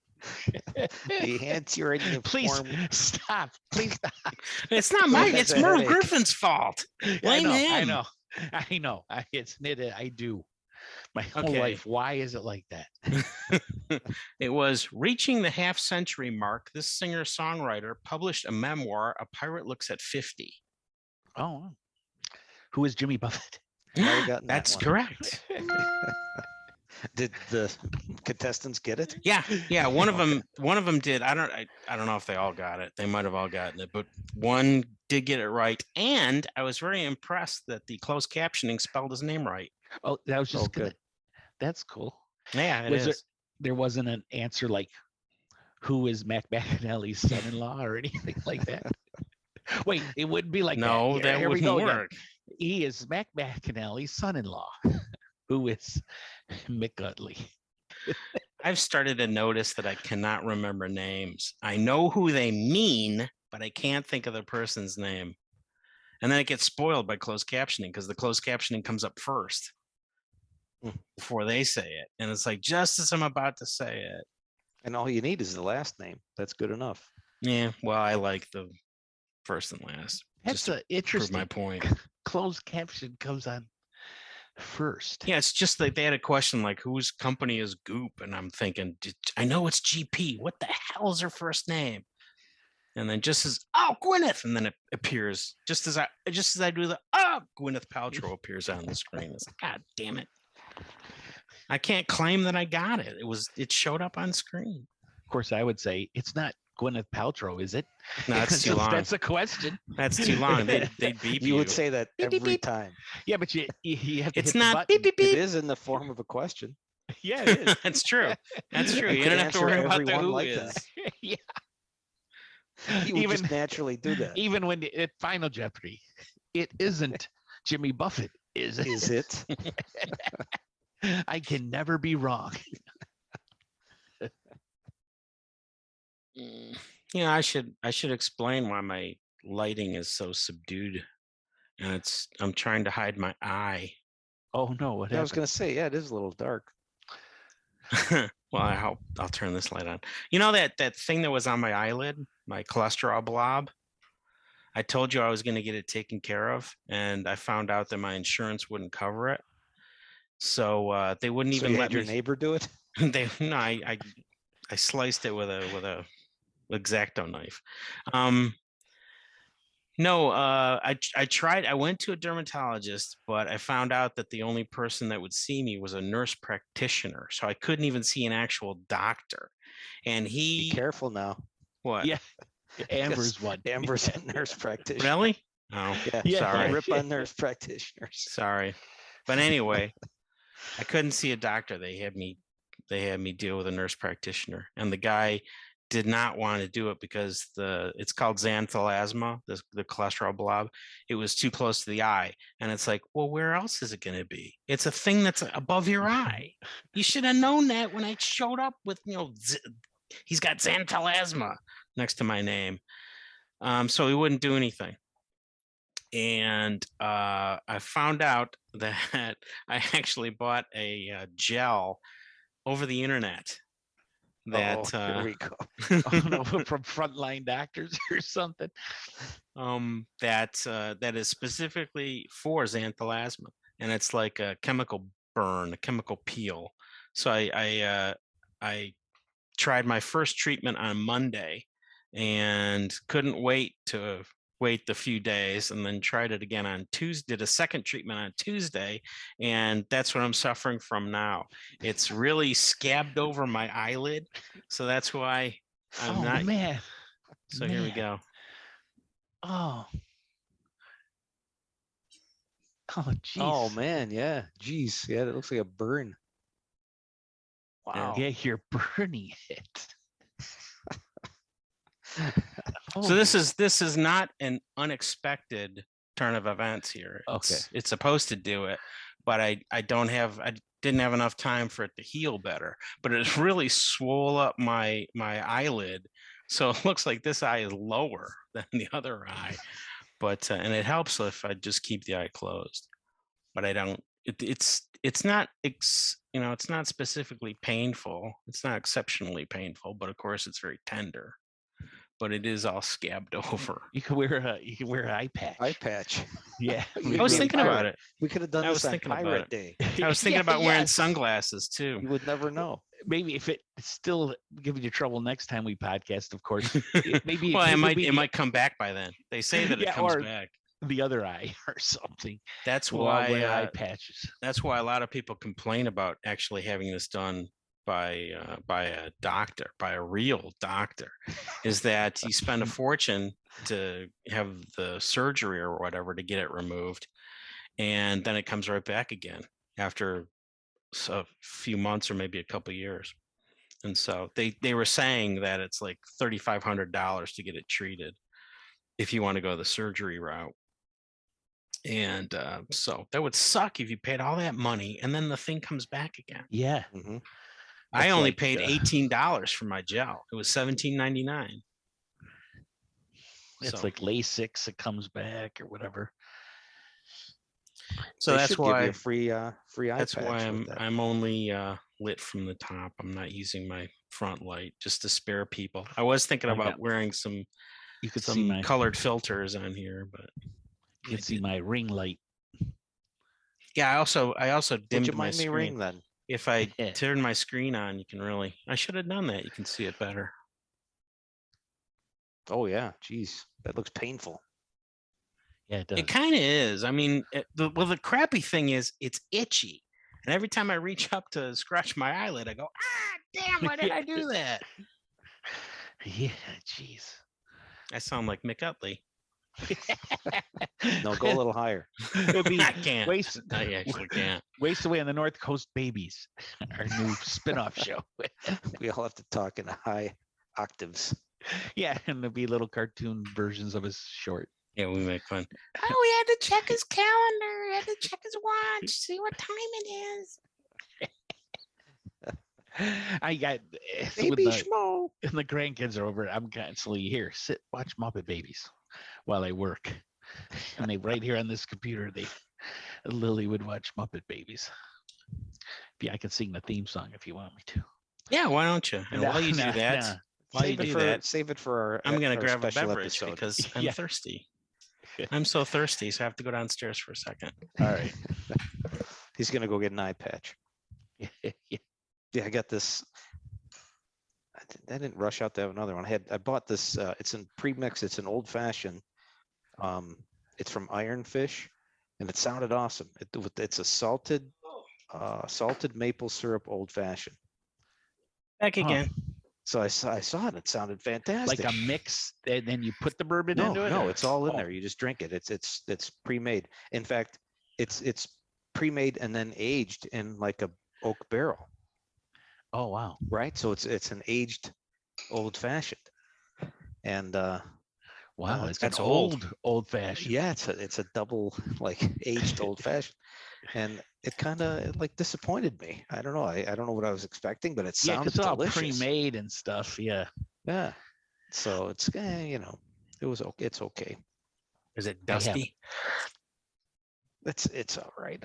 Speaker 2: The answer already
Speaker 1: Please
Speaker 2: informed.
Speaker 1: stop. Please stop.
Speaker 3: It's not
Speaker 2: Who
Speaker 3: mine.
Speaker 2: has
Speaker 3: It's
Speaker 2: a
Speaker 3: Merv
Speaker 2: headache?
Speaker 3: Griffin's fault. Blame
Speaker 1: I
Speaker 3: him.
Speaker 1: know. I know. It's knitted. I do. My whole
Speaker 3: Okay.
Speaker 1: life. Why is it like that?
Speaker 3: It was reaching the half-century mark. This singer-songwriter published a memoir, A Pirate Looks at 50.
Speaker 1: Oh. Who is Jimmy Buffett?
Speaker 2: Might have gotten that
Speaker 3: That's
Speaker 2: one.
Speaker 3: correct.
Speaker 2: Did the contestants get it?
Speaker 3: Yeah. One of them did. I don't know if they all got it. They might have all gotten it, but one did get it right. And I was very impressed that the closed captioning spelled his name right.
Speaker 1: Oh, that was just
Speaker 2: good.
Speaker 1: That's cool.
Speaker 3: Yeah, it
Speaker 1: Was
Speaker 3: is.
Speaker 1: there wasn't an answer like who is Mac McAnally's son-in-law or anything like that? Wait, it wouldn't be like
Speaker 3: No,
Speaker 1: that.
Speaker 3: that
Speaker 1: Here we
Speaker 3: wouldn't
Speaker 1: go again.
Speaker 3: work.
Speaker 1: He is Mac McAnally's son-in-law, who is Mick Utley.
Speaker 3: I've started to notice that I cannot remember names. I know who they mean, but I can't think of the person's name. And then it gets spoiled by closed captioning because the closed captioning comes up first before they say it. And it's like, just as I'm about to say it.
Speaker 2: And all you need is the last name. That's good enough.
Speaker 3: Yeah, well, I like the first and last.
Speaker 1: That's
Speaker 3: just to
Speaker 1: an
Speaker 3: prove
Speaker 1: interesting.
Speaker 3: my point.
Speaker 1: Closed caption comes on first.
Speaker 3: Yeah, it's just like they had a question like, whose company is Goop? And I'm thinking, I know it's GP. What the hell is her first name? And then just as Gwyneth, and then it appears just as I do the Gwyneth Paltrow appears on the screen. It's like, God damn it. I can't claim that I got it. It showed up on screen.
Speaker 1: Of course, I would say it's not Gwyneth Paltrow, is it?
Speaker 3: No, that's too long.
Speaker 1: That's a question.
Speaker 3: That's too long. They'd beep
Speaker 2: You would say that every time.
Speaker 1: Yeah, but you have to
Speaker 3: It's
Speaker 1: hit
Speaker 3: not
Speaker 1: the
Speaker 3: beep,
Speaker 1: button.
Speaker 3: beep, beep.
Speaker 2: It is in the form of a question.
Speaker 1: Yeah, it is.
Speaker 3: That's true. That's true.
Speaker 2: I
Speaker 3: You
Speaker 2: could
Speaker 3: don't have to
Speaker 2: answer
Speaker 3: worry about the
Speaker 2: everyone
Speaker 3: who
Speaker 2: like
Speaker 3: is.
Speaker 2: that.
Speaker 1: Yeah.
Speaker 2: You would
Speaker 1: Even
Speaker 2: just naturally do that.
Speaker 1: even when at Final Jeopardy, it isn't Jimmy Buffett, is it?
Speaker 2: Is it?
Speaker 1: I can never be wrong.
Speaker 3: Yeah, I should explain why my lighting is so subdued, and I'm trying to hide my eye.
Speaker 1: Oh no, what
Speaker 2: I was
Speaker 1: happened?
Speaker 2: going to say, yeah, it is a little dark.
Speaker 3: Well, I'll turn this light on. You know that thing that was on my eyelid, my cholesterol blob? I told you I was going to get it taken care of, and I found out that my insurance wouldn't cover it. So they wouldn't
Speaker 2: So
Speaker 3: even
Speaker 2: you
Speaker 3: let
Speaker 2: had your
Speaker 3: me.
Speaker 2: neighbor do it?
Speaker 3: I sliced it with a X-Acto knife. No, I tried. I went to a dermatologist, but I found out that the only person that would see me was a nurse practitioner. So I couldn't even see an actual doctor. And
Speaker 2: Be
Speaker 3: he,
Speaker 2: careful now.
Speaker 3: what?
Speaker 1: Yeah. Amber's one.
Speaker 2: Amber's a nurse practitioner.
Speaker 3: Really? Oh,
Speaker 2: Yeah.
Speaker 1: Yeah.
Speaker 3: sorry.
Speaker 2: Don't rip on nurse practitioners.
Speaker 3: Sorry. But anyway, I couldn't see a doctor. They had me deal with a nurse practitioner, and the guy did not want to do it because it's called xanthelasma, the cholesterol blob. It was too close to the eye. And it's like, well, where else is it going to be? It's a thing that's above your eye. You should have known that when I showed up with, he's got xanthelasma next to my name. So he wouldn't do anything. And I found out that I actually bought a gel over the internet. That
Speaker 2: here we go.
Speaker 1: Oh no, from Frontline Doctors or something.
Speaker 3: that is specifically for xanthelasma, and it's like a chemical burn, a chemical peel. So I tried my first treatment on Monday and couldn't wait the few days, and then tried it again on Tuesday, did a second treatment on Tuesday, and that's what I'm suffering from now. It's really scabbed over my eyelid, so that's why I'm not.
Speaker 1: Man.
Speaker 3: So here we go.
Speaker 1: Oh. Oh geez.
Speaker 2: Oh man, yeah. Jeez. Yeah, that looks like a burn. Wow.
Speaker 1: Yeah, you're burning it.
Speaker 3: So this is not an unexpected turn of events here. It's supposed to do it, but I didn't have enough time for it to heal better. But it's really swole up my eyelid, so it looks like this eye is lower than the other eye. But and it helps if I just keep the eye closed. But I don't. It's it's not it's not specifically painful. It's not exceptionally painful, but of course it's very tender. But it is all scabbed over.
Speaker 1: You could wear an eye patch.
Speaker 2: Eye patch.
Speaker 1: Yeah.
Speaker 3: I was thinking about it.
Speaker 2: We could have done
Speaker 3: I
Speaker 2: this
Speaker 3: was
Speaker 2: on
Speaker 3: thinking about
Speaker 2: Pirate
Speaker 3: it.
Speaker 2: Day.
Speaker 3: I was thinking about wearing
Speaker 1: yes.
Speaker 3: sunglasses too.
Speaker 2: You would never know.
Speaker 1: Maybe if it still giving you trouble next time we podcast, of course. Maybe
Speaker 3: Well,
Speaker 1: could be
Speaker 3: it might come back by then. They say that it
Speaker 1: Yeah,
Speaker 3: comes
Speaker 1: or-
Speaker 3: back.
Speaker 1: the other eye or something.
Speaker 3: That's
Speaker 1: We'll all wear
Speaker 3: why
Speaker 1: eye patches.
Speaker 3: that's why a lot of people complain about actually having this done by a doctor, by a real doctor, is that you spend a fortune to have the surgery or whatever to get it removed, and then it comes right back again after a few months or maybe a couple years. And so they were saying that it's like $3,500 to get it treated if you want to go the surgery route. And so that would suck if you paid all that money and then the thing comes back again.
Speaker 1: Yeah.
Speaker 2: Mm-hmm.
Speaker 3: I
Speaker 1: That's
Speaker 3: only
Speaker 1: like,
Speaker 3: paid $18 for my gel. It was $17.99.
Speaker 1: It's
Speaker 3: So-
Speaker 1: like LASIK, it comes back or whatever.
Speaker 3: So
Speaker 2: They
Speaker 3: that's
Speaker 2: should give
Speaker 3: why
Speaker 2: you a free eye
Speaker 3: that's
Speaker 2: patch
Speaker 3: why
Speaker 2: with that.
Speaker 3: I'm only lit from the top. I'm not using my front light just to spare people. I was thinking
Speaker 1: I
Speaker 3: about
Speaker 1: got-
Speaker 3: wearing some
Speaker 1: You could see my
Speaker 3: colored filters on here, but
Speaker 1: you can see my ring light.
Speaker 3: yeah, I also
Speaker 2: Would
Speaker 3: dimmed
Speaker 2: you
Speaker 3: my
Speaker 2: mind me
Speaker 3: screen.
Speaker 2: ring then?
Speaker 3: If I
Speaker 1: Yeah.
Speaker 3: turn my screen on, you can really. I should have done that. You can see it better.
Speaker 2: Oh yeah, geez, that looks painful.
Speaker 1: Yeah, it does.
Speaker 3: It kind of is. I mean, the crappy thing is it's itchy, and every time I reach up to scratch my eyelid, I go, ah, damn! Why did I do that?
Speaker 1: Yeah, jeez.
Speaker 3: I sound like Mick Utley.
Speaker 2: No, go a little higher.
Speaker 1: It'll be
Speaker 3: I can't.
Speaker 1: waste
Speaker 3: I actually can't.
Speaker 1: Waste Away on the North Coast Babies, our new spin-off show.
Speaker 2: We all have to talk in high octaves.
Speaker 1: Yeah, and there'll be little cartoon versions of his short.
Speaker 3: Yeah, we make fun. Oh, we had to check his calendar. We had to check his watch, see what time it is.
Speaker 1: I got
Speaker 2: Baby
Speaker 1: when
Speaker 2: Schmo.
Speaker 1: the grandkids are over. I'm constantly here. Sit, watch Muppet Babies while I work, and they right here on this computer. Lily would watch Muppet Babies. Yeah, I can sing the theme song if you want me to.
Speaker 3: Yeah, why don't you? And while you do
Speaker 1: Nah,
Speaker 3: that,
Speaker 1: nah.
Speaker 3: while you do that,
Speaker 2: Save it for our.
Speaker 3: I'm gonna
Speaker 2: our
Speaker 3: grab a
Speaker 2: special
Speaker 3: beverage
Speaker 2: episode.
Speaker 3: because I'm
Speaker 1: Yeah.
Speaker 3: thirsty. I'm so thirsty, so I have to go downstairs for a second.
Speaker 1: All right.
Speaker 2: He's gonna go get an eye patch.
Speaker 1: Yeah.
Speaker 2: Yeah, I got this. I didn't rush out to have another one. I bought this. It's in pre-mix. It's an old fashioned. It's from Iron Fish, and it sounded awesome. It's a salted maple syrup old fashioned.
Speaker 3: Back
Speaker 1: Huh.
Speaker 3: again.
Speaker 2: So I saw it. It sounded fantastic.
Speaker 1: Like a mix, and then you put the bourbon
Speaker 2: No,
Speaker 1: into it.
Speaker 2: no,
Speaker 1: or-
Speaker 2: it's all in
Speaker 1: Oh,
Speaker 2: there. You just drink it. It's pre-made. In fact, it's pre-made and then aged in like a oak barrel,
Speaker 1: Oh wow.
Speaker 2: right? So it's an aged old fashioned, and
Speaker 1: Wow,
Speaker 2: it's
Speaker 1: it's an
Speaker 3: old.
Speaker 1: old fashioned.
Speaker 2: yeah, it's a double like aged old fashioned, and it kind of like disappointed me. I don't know. I don't know what I was expecting, but it
Speaker 1: Yeah,
Speaker 2: sounded
Speaker 1: because it's all
Speaker 2: delicious.
Speaker 1: pre-made and stuff. Yeah.
Speaker 2: Yeah, so it's it was okay. It's okay.
Speaker 3: Is it
Speaker 1: I have-
Speaker 3: dusty?
Speaker 2: It's all right.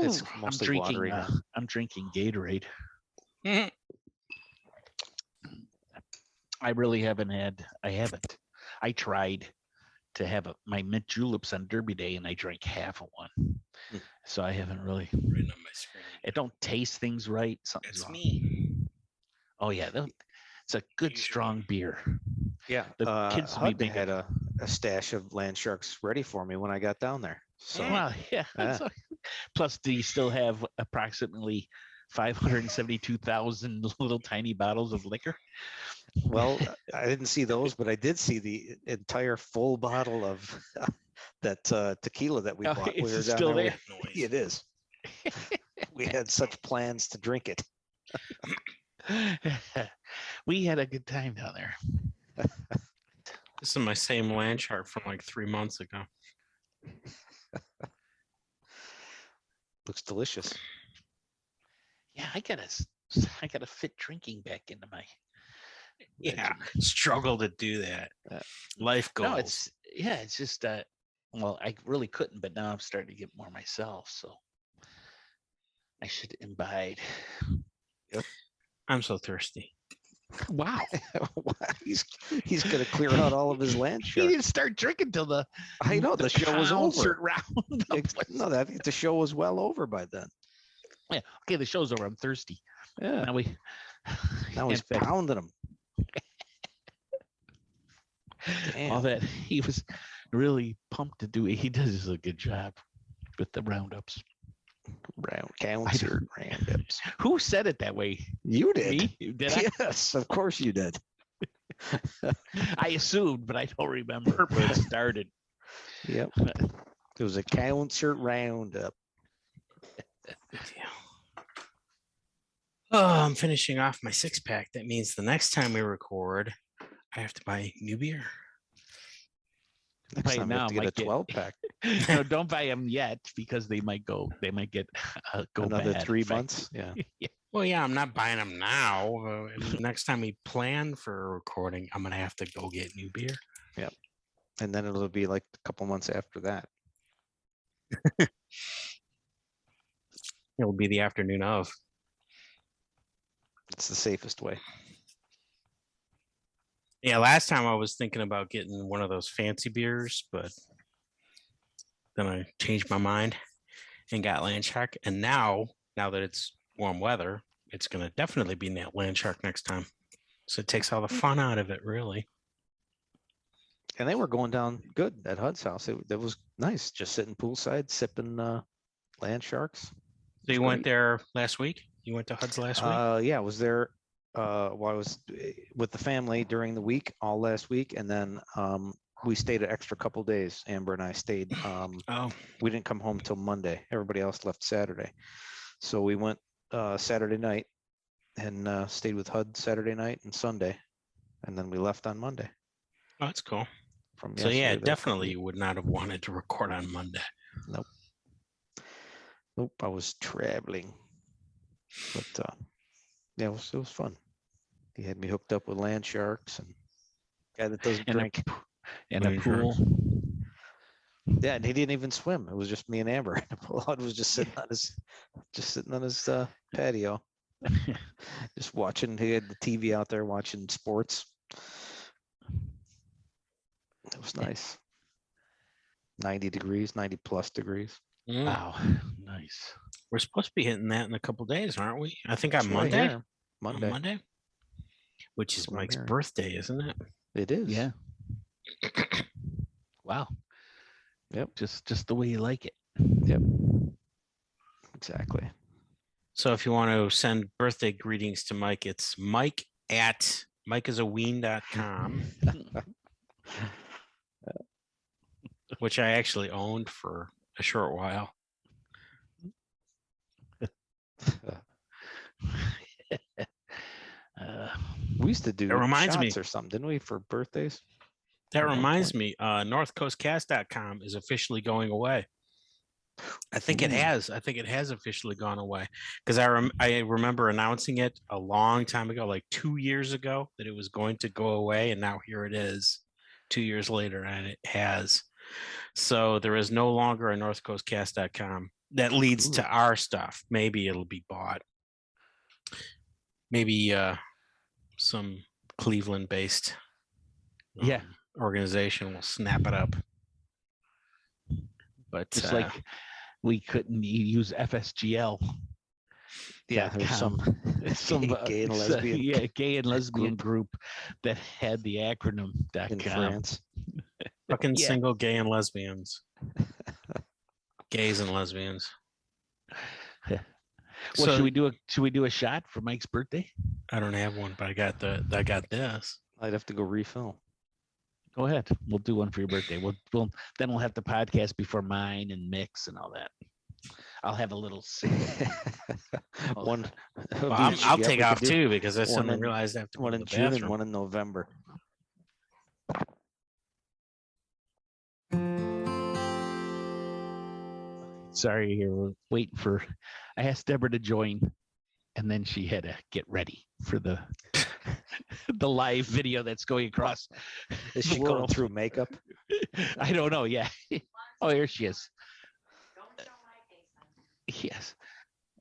Speaker 2: It's
Speaker 1: I'm
Speaker 2: mostly
Speaker 1: drinking.
Speaker 2: watery now.
Speaker 1: I'm drinking Gatorade.
Speaker 3: Mhm.
Speaker 1: I really haven't had. I haven't. I tried to have my mint juleps on Derby Day, and I drank half of one.
Speaker 2: Hmm.
Speaker 1: So I haven't really.
Speaker 3: Right on my screen.
Speaker 1: It don't taste things right. Something's
Speaker 3: That's
Speaker 1: wrong.
Speaker 3: me.
Speaker 1: Oh yeah, it's a good strong beer.
Speaker 2: Yeah,
Speaker 1: The kids
Speaker 2: Hud
Speaker 1: may be
Speaker 2: had a stash of land sharks ready for me when I got down there. So
Speaker 1: Well, yeah.
Speaker 2: Yeah.
Speaker 1: Plus, do you still have approximately 572,000 little tiny bottles of liquor?
Speaker 2: well, I didn't see those, but I did see the entire full bottle of that tequila that we
Speaker 1: Oh,
Speaker 2: bought.
Speaker 1: it's
Speaker 2: We were down
Speaker 1: still
Speaker 2: We-
Speaker 1: there?
Speaker 2: It is. We had such plans to drink it.
Speaker 1: We had a good time down there.
Speaker 3: This is my same land chart from like 3 months ago.
Speaker 2: Looks delicious.
Speaker 1: Yeah, I gotta fit drinking back into my.
Speaker 3: Yeah, struggle to do that.
Speaker 2: Yeah.
Speaker 3: Life goals.
Speaker 1: No, it's just well, I really couldn't, but now I'm starting to get more myself. So I should imbibe.
Speaker 3: I'm so thirsty.
Speaker 1: Wow.
Speaker 2: He's gonna clear out all of his land
Speaker 1: He
Speaker 2: sharks.
Speaker 1: didn't start drinking till the
Speaker 2: I know the show was
Speaker 1: concert
Speaker 2: over.
Speaker 1: round.
Speaker 2: No, I think the show was well over by then.
Speaker 1: Yeah. Okay, the show's over. I'm thirsty.
Speaker 2: Yeah.
Speaker 1: Now we.
Speaker 2: Now he's
Speaker 1: in fact,
Speaker 2: pounding them.
Speaker 1: all that he was really pumped to do. He does a good job with the roundups.
Speaker 2: Concert roundups.
Speaker 1: Who said it that way?
Speaker 2: You did.
Speaker 1: Me? Did I?
Speaker 2: Yes, of course you did.
Speaker 1: I assumed, but I don't remember where it started.
Speaker 2: Yep. It was a concert roundup.
Speaker 3: Oh, I'm finishing off my 6-pack. That means the next time we record, I have to buy new beer.
Speaker 2: Next
Speaker 1: Right
Speaker 2: time we
Speaker 1: now,
Speaker 2: have to get a
Speaker 1: might get-
Speaker 2: 12-pack.
Speaker 1: No, don't buy them yet because they might go. They might get go
Speaker 2: Another
Speaker 1: bad.
Speaker 2: 3
Speaker 1: In fact,
Speaker 2: months. Yeah.
Speaker 3: Well, yeah, I'm not buying them now. Next time we plan for a recording, I'm going to have to go get new beer.
Speaker 2: And then it'll be like a couple months after that.
Speaker 3: It'll be the afternoon of.
Speaker 2: It's the safest way.
Speaker 3: Yeah, last time I was thinking about getting one of those fancy beers, but then I changed my mind and got Land Shark. And now that it's warm weather, it's going to definitely be Land Shark next time. So it takes all the fun out of it, really.
Speaker 2: And they were going down good at Hud's house. It was nice, just sitting poolside, sipping land sharks.
Speaker 3: So you went there last week? You went to Hud's last week?
Speaker 2: Yeah, I was there. I was with the family during the week, all last week, and then we stayed an extra couple days. Amber and I stayed. We didn't come home till Monday. Everybody else left Saturday, so we went Saturday night and stayed with Hud Saturday night and Sunday, and then we left on Monday.
Speaker 3: Oh, that's cool.
Speaker 2: From
Speaker 3: So yeah,
Speaker 2: yesterday,
Speaker 3: definitely you would not have wanted to record on Monday.
Speaker 2: Nope, I was traveling, but yeah, it was fun. He had me hooked up with land sharks and guy that doesn't drink.
Speaker 1: And a pool.
Speaker 2: Yeah, and he didn't even swim. It was just me and Amber. Hud was just sitting on his patio, just watching. He had the TV out there watching sports. It was nice. 90 degrees, 90 plus degrees.
Speaker 3: Mm.
Speaker 1: Wow, nice.
Speaker 3: We're supposed to be hitting that in a couple days, aren't we? I think on
Speaker 2: It's right
Speaker 3: Monday.
Speaker 2: here.
Speaker 3: On
Speaker 2: Monday.
Speaker 3: Monday, which is
Speaker 2: That's what I'm
Speaker 3: Mike's
Speaker 2: hearing.
Speaker 3: birthday, isn't it?
Speaker 2: It is.
Speaker 1: Yeah. Wow.
Speaker 2: Yep.
Speaker 1: Just the way you like it.
Speaker 2: Yep. Exactly.
Speaker 3: So if you want to send birthday greetings to Mike, it's Mike at mikeisaween.com, which I actually owned for a short while.
Speaker 2: We used to do
Speaker 3: It reminds me-
Speaker 2: shots or something, didn't we, for birthdays?
Speaker 3: That
Speaker 2: At one
Speaker 3: reminds
Speaker 2: point.
Speaker 3: me, northcoastcast.com is officially going away. I think it
Speaker 2: Ooh.
Speaker 3: has. I think it has officially gone away because I remember announcing it a long time ago, like 2 years ago, that it was going to go away, and now here it is, 2 years later, and it has. So there is no longer a northcoastcast.com that leads to our stuff. Maybe it'll be bought. Maybe some Cleveland-based
Speaker 1: Yeah.
Speaker 3: organization will snap it up. But
Speaker 1: Just like we couldn't use FSGL.
Speaker 2: Yeah, there's some gay and
Speaker 1: it's,
Speaker 2: lesbian
Speaker 1: yeah, gay and lesbian group that had the acronym
Speaker 2: in
Speaker 1: .com.
Speaker 2: France.
Speaker 3: fucking
Speaker 1: Yeah.
Speaker 3: single gay and lesbians. Gays and lesbians.
Speaker 1: Well,
Speaker 3: So-
Speaker 1: should we do a shot for Mike's birthday?
Speaker 3: I don't have one, but I got this.
Speaker 2: I'd have to go refill.
Speaker 1: Go ahead. We'll do one for your birthday. We'll have the podcast before mine and mix and all that. I'll have a little sip.
Speaker 2: One.
Speaker 3: Well, I'll take off too because I
Speaker 2: one
Speaker 3: suddenly
Speaker 2: in-
Speaker 3: realized I have to go
Speaker 2: One
Speaker 3: to
Speaker 2: in
Speaker 3: the
Speaker 2: June and
Speaker 3: bathroom.
Speaker 2: one in November.
Speaker 1: Sorry, here we're waiting for. I asked Debra to join, and then she had to get ready for the the live video that's going across.
Speaker 2: Is
Speaker 1: the
Speaker 2: she going
Speaker 1: world.
Speaker 2: through makeup?
Speaker 1: I don't know. Yeah. Oh, here she is. Yes.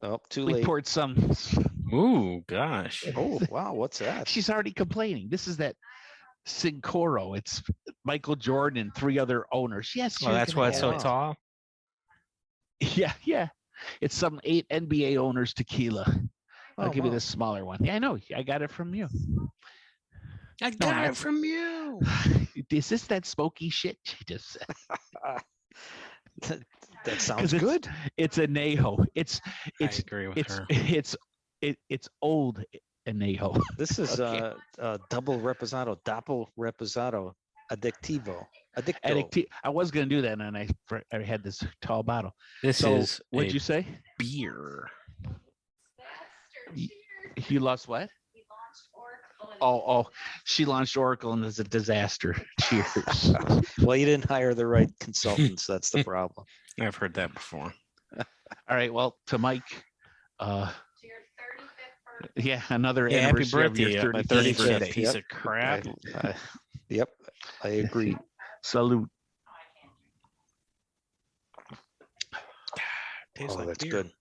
Speaker 2: Oh, too
Speaker 1: We
Speaker 2: late.
Speaker 1: poured some.
Speaker 3: Ooh, gosh.
Speaker 2: Oh, wow. What's that?
Speaker 1: She's already complaining. This is that Sincoro. It's Michael Jordan and 3 other owners. Yes,
Speaker 3: Oh,
Speaker 1: you're
Speaker 3: that's
Speaker 1: gonna
Speaker 3: why it's so
Speaker 1: have it.
Speaker 3: tall.
Speaker 1: Yeah, yeah. It's some 8 NBA owners tequila. I'll
Speaker 2: Oh,
Speaker 1: give you
Speaker 2: wow.
Speaker 1: this smaller one. Yeah, I know. I got it from you.
Speaker 3: I
Speaker 1: No,
Speaker 3: got
Speaker 1: not-
Speaker 3: it from you.
Speaker 1: Is this that smoky shit she just said?
Speaker 2: That sounds
Speaker 1: 'Cause
Speaker 2: good.
Speaker 1: It's anejo.
Speaker 3: I agree with her.
Speaker 1: It's old anejo.
Speaker 2: This is
Speaker 1: Okay.
Speaker 2: double reposado, doppel reposado, addictivo, addicto.
Speaker 1: I was gonna do that, and I had this tall bottle.
Speaker 3: This
Speaker 1: So
Speaker 3: is
Speaker 1: what'd
Speaker 3: a
Speaker 1: you say?
Speaker 3: beer.
Speaker 1: You lost what? Oh, she launched Oracle and it's a disaster. Cheers.
Speaker 2: Well, you didn't hire the right consultants. That's the problem.
Speaker 3: I've heard that before.
Speaker 1: All right. Well, to Mike, yeah, another
Speaker 3: Yeah, happy
Speaker 1: anniversary of
Speaker 3: birthday,
Speaker 1: your
Speaker 3: my
Speaker 1: 35th.
Speaker 2: 35th.
Speaker 3: piece
Speaker 2: Yep.
Speaker 3: of crap.
Speaker 2: Yep, I agree.
Speaker 1: Salute.
Speaker 3: Tastes
Speaker 2: Oh,
Speaker 3: like
Speaker 2: that's
Speaker 3: beer.
Speaker 2: good.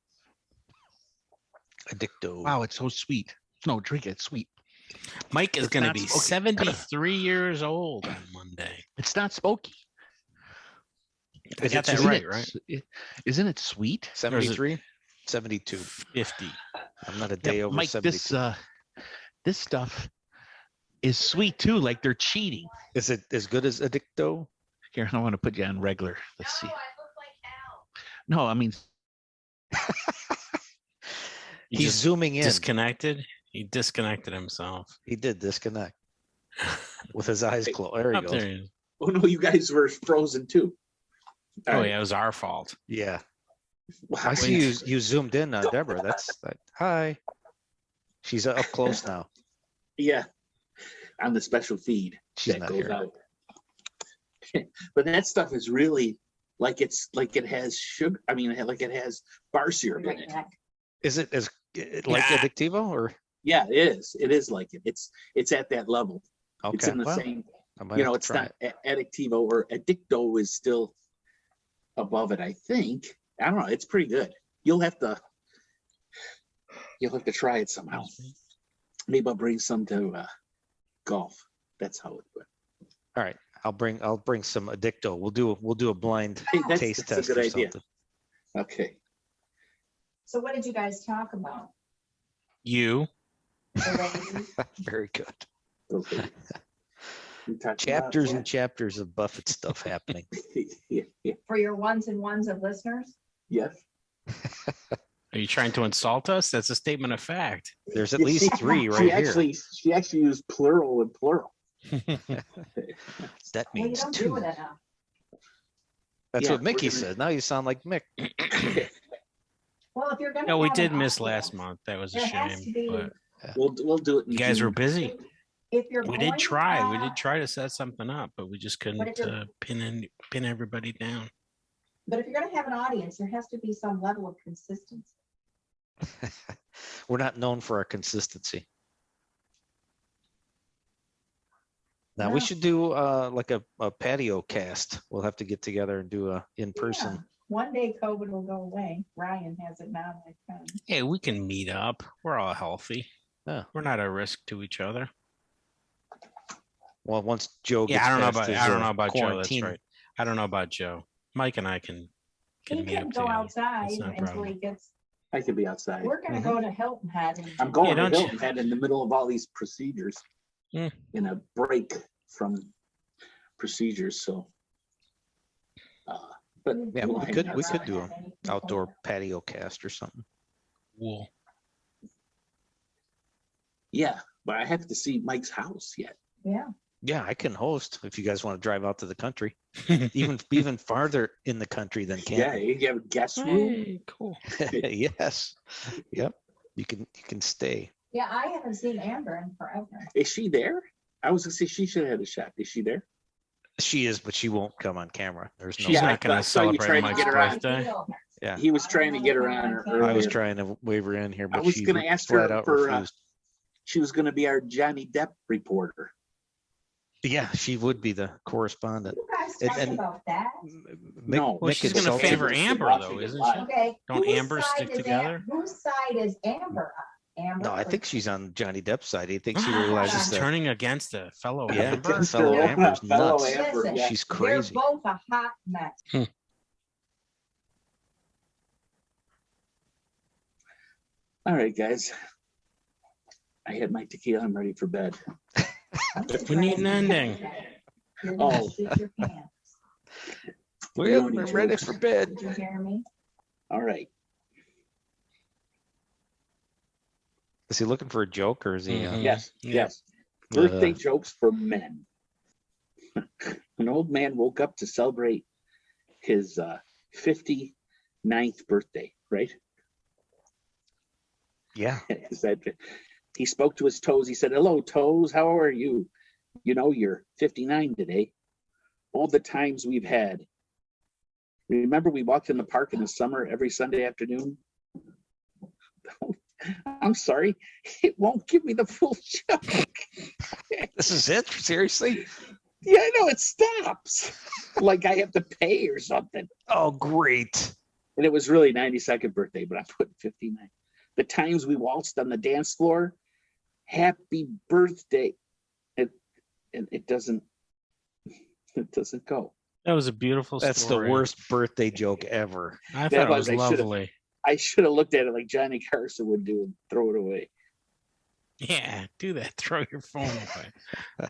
Speaker 2: Addicto.
Speaker 1: Wow, it's so sweet. No, drink it. It's sweet.
Speaker 3: Mike is
Speaker 1: It's
Speaker 3: going to
Speaker 1: not
Speaker 3: be
Speaker 1: smoky.
Speaker 3: 73 years old on Monday.
Speaker 1: It's not smoky.
Speaker 3: I
Speaker 2: Is
Speaker 3: got
Speaker 2: it
Speaker 3: that
Speaker 2: sweet?
Speaker 3: right, right?
Speaker 1: Isn't it sweet?
Speaker 2: 73, 72.
Speaker 3: 50.
Speaker 2: I'm not a
Speaker 1: Yeah,
Speaker 2: day over
Speaker 1: Mike,
Speaker 2: 72.
Speaker 1: this stuff is sweet too. Like they're cheating.
Speaker 2: Is it as good as Addicto?
Speaker 1: Here, I want to put you on regular. Let's see. No, I mean,
Speaker 3: He
Speaker 2: He's
Speaker 3: just
Speaker 2: zooming in.
Speaker 3: disconnected. He disconnected himself.
Speaker 2: He did disconnect with his eyes closed. There he
Speaker 3: Up
Speaker 2: goes.
Speaker 3: there. he is.
Speaker 1: oh no, you guys were frozen too.
Speaker 3: Oh, yeah, it was our fault.
Speaker 2: Yeah.
Speaker 1: Wow.
Speaker 2: I see you zoomed in on Debra. That's hi. She's up close now.
Speaker 1: Yeah, on the special feed
Speaker 2: She's
Speaker 1: that
Speaker 2: not
Speaker 1: goes
Speaker 2: here.
Speaker 1: out. But that stuff is really like it has sugar. I mean, like it has bar syrup in it.
Speaker 2: Is it as like Addictivo or
Speaker 1: Yeah, it is. It is like it. It's at that level.
Speaker 2: okay?
Speaker 1: It's in the
Speaker 2: well,
Speaker 1: same.
Speaker 2: I might
Speaker 1: You
Speaker 2: have
Speaker 1: know,
Speaker 2: to
Speaker 1: it's
Speaker 2: try
Speaker 1: not
Speaker 2: it.
Speaker 1: Addictivo or Addicto is still above it. I think. I don't know. It's pretty good. You'll have to try it somehow. Maybe I'll bring some to golf. That's how it would.
Speaker 2: All right, I'll bring some Addicto. We'll do a blind
Speaker 1: Hey,
Speaker 2: taste
Speaker 1: that's
Speaker 2: test
Speaker 1: a good
Speaker 2: or
Speaker 1: idea.
Speaker 2: something.
Speaker 1: Okay.
Speaker 9: So what did you guys talk about?
Speaker 3: You.
Speaker 9: The ladies?
Speaker 2: Very good.
Speaker 1: Okay. We talked
Speaker 2: Chapters
Speaker 1: about
Speaker 2: and chapters of Buffett stuff happening.
Speaker 1: yeah.
Speaker 9: For your ones and ones of listeners?
Speaker 1: Yes.
Speaker 3: Are you trying to insult us? That's a statement of fact.
Speaker 2: There's at least 3 right here.
Speaker 1: She actually used plural and plural.
Speaker 2: That
Speaker 9: Well, you
Speaker 2: means
Speaker 9: don't
Speaker 2: 2.
Speaker 9: do it enough.
Speaker 2: That's
Speaker 1: Yeah,
Speaker 2: what Mickey
Speaker 1: we're gonna-
Speaker 2: said. Now you sound like Mick.
Speaker 9: Well, if you're gonna.
Speaker 3: No, we
Speaker 9: have
Speaker 3: did
Speaker 9: an
Speaker 3: miss
Speaker 9: audience,
Speaker 3: last month. That was a
Speaker 9: there has to
Speaker 3: shame.
Speaker 9: be-
Speaker 3: But
Speaker 1: We'll do it. In
Speaker 3: you guys were
Speaker 1: June.
Speaker 3: busy.
Speaker 9: If you're
Speaker 3: We
Speaker 9: going
Speaker 3: did
Speaker 9: to
Speaker 3: try. We
Speaker 9: have-
Speaker 3: did try to set something up, but we just couldn't
Speaker 9: if you're-
Speaker 3: pin everybody down.
Speaker 9: But if you're gonna have an audience, there has to be some level of consistency.
Speaker 2: We're not known for our consistency. Now
Speaker 9: No.
Speaker 2: we should do like a patio cast. We'll have to get together and do a in person.
Speaker 9: Yeah. One day COVID will go away. Ryan has it now. My friend.
Speaker 3: Hey, we can meet up. We're all healthy.
Speaker 2: Yeah.
Speaker 3: We're not a risk to each other.
Speaker 2: Well, once Joe gets
Speaker 3: Yeah, I don't know
Speaker 2: past
Speaker 3: about
Speaker 2: his,
Speaker 3: Joe. That's
Speaker 2: quarantine.
Speaker 3: right. I don't know about Joe. Mike and I can
Speaker 9: He
Speaker 3: meet
Speaker 9: can
Speaker 3: up
Speaker 9: go
Speaker 3: together.
Speaker 9: outside
Speaker 3: That's not a
Speaker 9: until
Speaker 3: problem.
Speaker 9: he gets.
Speaker 1: I could be outside.
Speaker 9: We're gonna go to Hilton Head. and-
Speaker 1: I'm going
Speaker 3: Yeah,
Speaker 1: to
Speaker 3: don't you-
Speaker 1: Hilton Head in the middle of all these procedures.
Speaker 3: Hmm.
Speaker 1: In a break from procedures. So. But
Speaker 2: Yeah,
Speaker 1: we'll
Speaker 2: we
Speaker 1: hang
Speaker 2: could
Speaker 1: out.
Speaker 2: we could do an outdoor patio cast or something.
Speaker 3: Wool.
Speaker 1: Yeah, but I have to see Mike's house yet.
Speaker 9: Yeah.
Speaker 2: Yeah, I can host if you guys want to drive out to the country, even farther in the country than
Speaker 1: Yeah,
Speaker 2: Canton.
Speaker 1: you have a guest room.
Speaker 3: Hey, cool.
Speaker 2: Yes. Yep. You can stay.
Speaker 9: Yeah, I haven't seen Amber in forever.
Speaker 1: Is she there? I was gonna say she should have had a shot. Is she there?
Speaker 2: She is, but she won't come on camera. There's no.
Speaker 3: She's
Speaker 1: Yeah,
Speaker 3: not going
Speaker 1: I
Speaker 3: to
Speaker 1: saw you
Speaker 3: celebrate
Speaker 1: trying to
Speaker 3: Mike's
Speaker 1: get her on.
Speaker 3: birthday.
Speaker 2: Yeah.
Speaker 1: He was trying to get her on
Speaker 2: I was
Speaker 1: earlier.
Speaker 2: trying to wave her in here,
Speaker 1: I
Speaker 2: but
Speaker 1: was
Speaker 2: she
Speaker 1: gonna ask her
Speaker 2: flat out
Speaker 1: for,
Speaker 2: refused.
Speaker 1: She was gonna be our Johnny Depp reporter.
Speaker 2: Yeah, she would be the correspondent.
Speaker 9: You guys
Speaker 2: And-
Speaker 9: talked
Speaker 2: and-
Speaker 9: about that.
Speaker 1: No.
Speaker 3: Well,
Speaker 2: Mick
Speaker 3: she's
Speaker 2: and
Speaker 3: going to
Speaker 2: Sullivan-
Speaker 3: favor Amber,
Speaker 1: watching
Speaker 3: though,
Speaker 1: it
Speaker 3: isn't
Speaker 1: live.
Speaker 3: she?
Speaker 9: Okay.
Speaker 3: Don't
Speaker 9: whose
Speaker 3: Amber
Speaker 9: side
Speaker 3: stick
Speaker 9: is
Speaker 3: together?
Speaker 9: Whose side is Amber on? Amber?
Speaker 2: No, I
Speaker 9: or-
Speaker 2: think she's on Johnny Depp's side. I think she
Speaker 9: Ah,
Speaker 2: realizes
Speaker 3: She's
Speaker 2: that
Speaker 3: turning against a fellow
Speaker 2: Yeah,
Speaker 3: Amber.
Speaker 2: against fellow
Speaker 9: Yeah.
Speaker 2: Amber's
Speaker 1: Fellow
Speaker 2: nuts.
Speaker 1: Amber,
Speaker 9: Listen,
Speaker 1: yeah.
Speaker 2: She's crazy.
Speaker 9: They're both a hot mess.
Speaker 1: All right, guys. I had my tequila. I'm ready for bed.
Speaker 3: We need an ending.
Speaker 9: You're gonna
Speaker 1: Oh.
Speaker 9: shit your pants.
Speaker 2: We're
Speaker 1: Looney
Speaker 2: ready
Speaker 1: Tunes.
Speaker 2: for bed.
Speaker 9: Did you hear me?
Speaker 1: All right.
Speaker 2: Is he looking for a joke or is he?
Speaker 3: Mhm.
Speaker 1: Yes.
Speaker 3: Yeah.
Speaker 1: Yes. Birthday
Speaker 2: Uh.
Speaker 1: jokes for men. An old man woke up to celebrate his 59th birthday, right?
Speaker 2: Yeah.
Speaker 1: Is that- he spoke to his toes. He said, "Hello, toes. How are you? You know, you're 59 today. All the times we've had. Remember we walked in the park in the summer every Sunday afternoon?" I'm sorry. It won't give me the full joke.
Speaker 2: This is it? Seriously?
Speaker 1: Yeah, I know, it stops. Like I have to pay or something.
Speaker 2: Oh, great.
Speaker 1: And it was really 92nd birthday, but I put 59. The times we waltzed on the dance floor, happy birthday. It doesn't go.
Speaker 3: That was a beautiful
Speaker 2: That's
Speaker 3: story.
Speaker 2: the worst birthday joke ever.
Speaker 3: I
Speaker 1: That
Speaker 3: thought it was
Speaker 1: was- I should've-
Speaker 3: lovely.
Speaker 1: I should have looked at it like Johnny Carson would do and throw it away.
Speaker 3: Yeah, do that. Throw your phone away.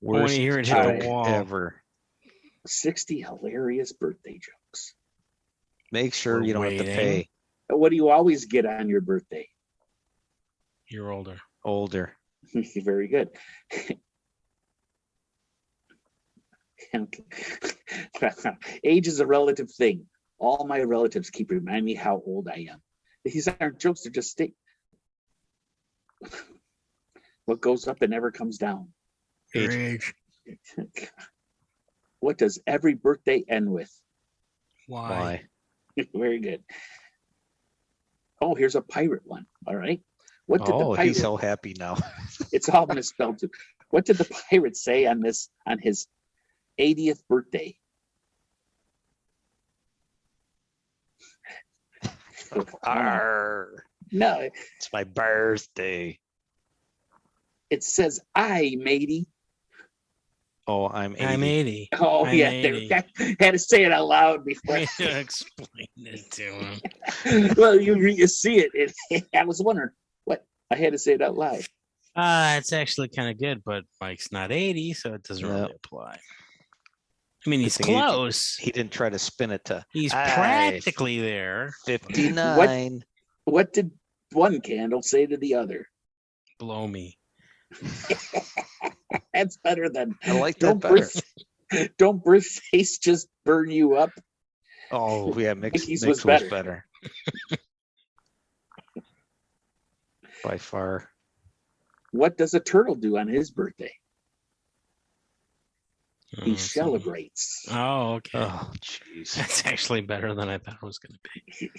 Speaker 2: Worst
Speaker 3: hear it hit
Speaker 1: the
Speaker 2: joke
Speaker 3: wall.
Speaker 2: ever.
Speaker 1: 60 hilarious birthday jokes.
Speaker 2: Make sure
Speaker 3: We're
Speaker 2: you don't have to
Speaker 3: waiting.
Speaker 2: pay.
Speaker 1: What do you always get on your birthday?
Speaker 3: You're older.
Speaker 2: Older.
Speaker 1: Very good. Age is a relative thing. All my relatives keep reminding me how old I am. These aren't jokes, they're just state. What goes up and never comes down.
Speaker 3: Your
Speaker 2: Age.
Speaker 3: age.
Speaker 1: What does every birthday end with?
Speaker 3: Why?
Speaker 2: Why?
Speaker 1: Very good. Oh, here's a pirate one. All right. What did
Speaker 2: Oh,
Speaker 1: the pirate?
Speaker 2: he's so happy now.
Speaker 1: It's all misspelled too. What did the pirate say on his 80th birthday?
Speaker 2: Arr,
Speaker 1: No,
Speaker 2: it's my birthday.
Speaker 1: it says I, matey.
Speaker 2: Oh, I'm 80.
Speaker 3: I'm 80.
Speaker 1: Oh
Speaker 3: I'm
Speaker 1: yeah,
Speaker 3: 80.
Speaker 1: had to say it out loud before.
Speaker 3: Explain it to him.
Speaker 1: Well, you see it. I was wondering what I had to say it out loud.
Speaker 3: It's actually kind of good, but Mike's not 80, so it doesn't
Speaker 2: No.
Speaker 3: really apply. I mean, he's
Speaker 2: Good thing he-
Speaker 3: close.
Speaker 2: He didn't try to spin it to
Speaker 3: He's
Speaker 2: Aye.
Speaker 3: practically there.
Speaker 2: 59.
Speaker 1: What did one candle say to the other?
Speaker 3: Blow me.
Speaker 1: That's better than
Speaker 2: I like that better.
Speaker 1: Don't birthdays just burn you up?
Speaker 2: Oh, yeah, Mick's
Speaker 1: Mickey's
Speaker 2: was
Speaker 1: was
Speaker 2: better. By far.
Speaker 1: What does a turtle do on his birthday? He
Speaker 3: Oh, so-
Speaker 1: celebrates.
Speaker 3: Oh, okay.
Speaker 2: Oh, jeez.
Speaker 3: That's actually better than I thought it was going to be.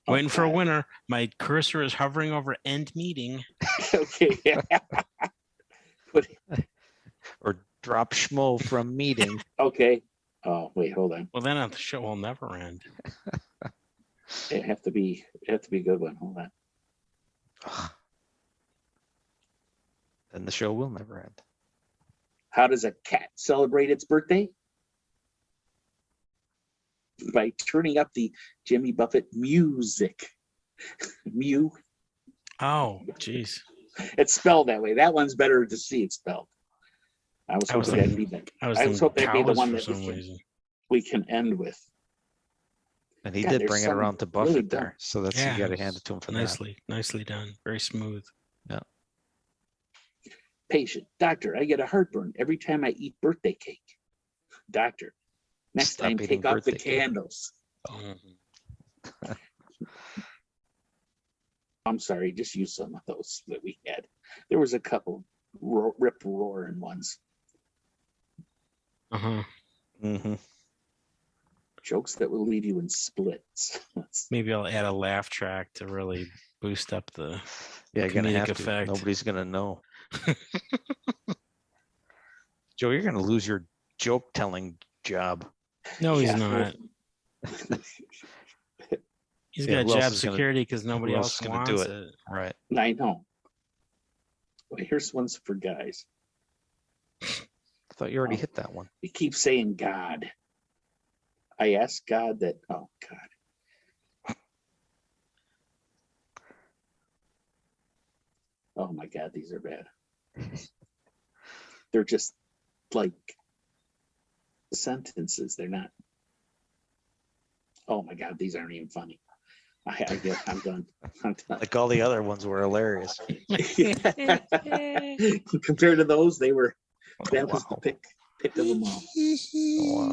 Speaker 3: Waiting for a winner. My cursor is hovering over end meeting.
Speaker 1: Okay.
Speaker 2: Or drop schmo from meeting.
Speaker 1: Okay. Oh wait, hold on.
Speaker 3: Well, then the show will never end.
Speaker 1: It have to be a good one. Hold on.
Speaker 2: Then the show will never end.
Speaker 1: How does a cat celebrate its birthday? By turning up the Jimmy Buffett music. Mew.
Speaker 3: Oh, jeez.
Speaker 1: It's spelled that way. That one's better to see it spelled. I was
Speaker 3: I was
Speaker 1: hoping that'd be
Speaker 3: thinking-
Speaker 1: the,
Speaker 3: I was
Speaker 1: I was
Speaker 3: thinking
Speaker 1: hoping that'd be the
Speaker 3: cows
Speaker 1: one
Speaker 3: for
Speaker 1: that
Speaker 3: some reason.
Speaker 1: we can end with.
Speaker 2: And he
Speaker 1: God,
Speaker 2: did
Speaker 1: there's
Speaker 2: bring it
Speaker 1: some
Speaker 2: around to
Speaker 1: really
Speaker 2: Buffett
Speaker 1: dumb-
Speaker 2: there. So that's
Speaker 3: Yeah,
Speaker 2: you got to hand it to him for that.
Speaker 3: Nicely done. Very smooth.
Speaker 1: Patient, doctor, I get a heartburn every time I eat birthday cake. Doctor, next
Speaker 2: Stop
Speaker 1: time
Speaker 2: eating
Speaker 1: take off the
Speaker 2: birthday cake.
Speaker 1: candles. I'm sorry, just use some of those that we had. There was a couple rip roaring ones.
Speaker 3: Uh-huh.
Speaker 2: Mm-hmm.
Speaker 1: Jokes that will leave you in splits.
Speaker 3: Maybe I'll add a laugh track to really boost up the
Speaker 2: Yeah, you're gonna
Speaker 3: comedic
Speaker 2: have
Speaker 3: effect.
Speaker 2: to. Nobody's gonna know. Joe, you're gonna lose your joke telling job.
Speaker 3: No, he's
Speaker 1: Yeah.
Speaker 3: not. He's
Speaker 2: Yeah,
Speaker 3: got
Speaker 2: who else
Speaker 3: job
Speaker 2: is gonna-
Speaker 3: security because nobody
Speaker 2: who
Speaker 3: else
Speaker 2: is gonna
Speaker 3: wants
Speaker 2: do
Speaker 3: it.
Speaker 2: it? Right.
Speaker 1: I know. Well, here's one's for guys.
Speaker 2: I thought you already hit that one.
Speaker 1: You keep saying God. I asked God that. Oh God. Oh my God, these are bad. They're just like sentences. They're not. Oh my God, these aren't even funny. I'm done. I'm done.
Speaker 2: Like all the other ones were hilarious.
Speaker 1: Compared to those, they were. That was
Speaker 2: Wow.
Speaker 1: the pick of them all.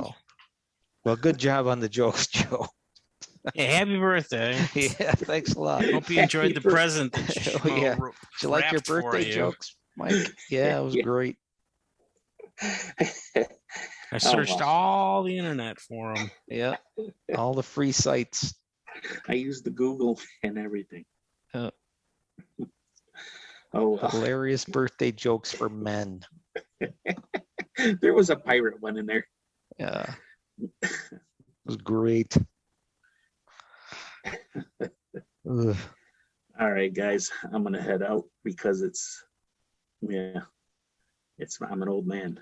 Speaker 2: Wow. Well, good job on the jokes, Joe.
Speaker 3: Hey, happy birthday.
Speaker 2: Yeah, thanks a lot.
Speaker 3: Hope you enjoyed the
Speaker 1: Happy
Speaker 3: present that
Speaker 2: Oh,
Speaker 3: Schmo
Speaker 2: yeah.
Speaker 3: wrote-
Speaker 2: Did you like your
Speaker 3: wrapped for
Speaker 2: birthday
Speaker 3: you.
Speaker 2: jokes, Mike? Yeah, it was
Speaker 1: Yeah.
Speaker 2: great.
Speaker 3: I searched
Speaker 1: well.
Speaker 3: all the internet for him.
Speaker 2: Yeah, all the free sites.
Speaker 1: I used the Google and everything.
Speaker 2: Uh.
Speaker 1: Oh,
Speaker 2: Hilarious birthday jokes for men.
Speaker 1: there was a pirate one in there.
Speaker 2: Yeah, it was great. Ugh.
Speaker 1: All right, guys, I'm gonna head out because I'm an old man.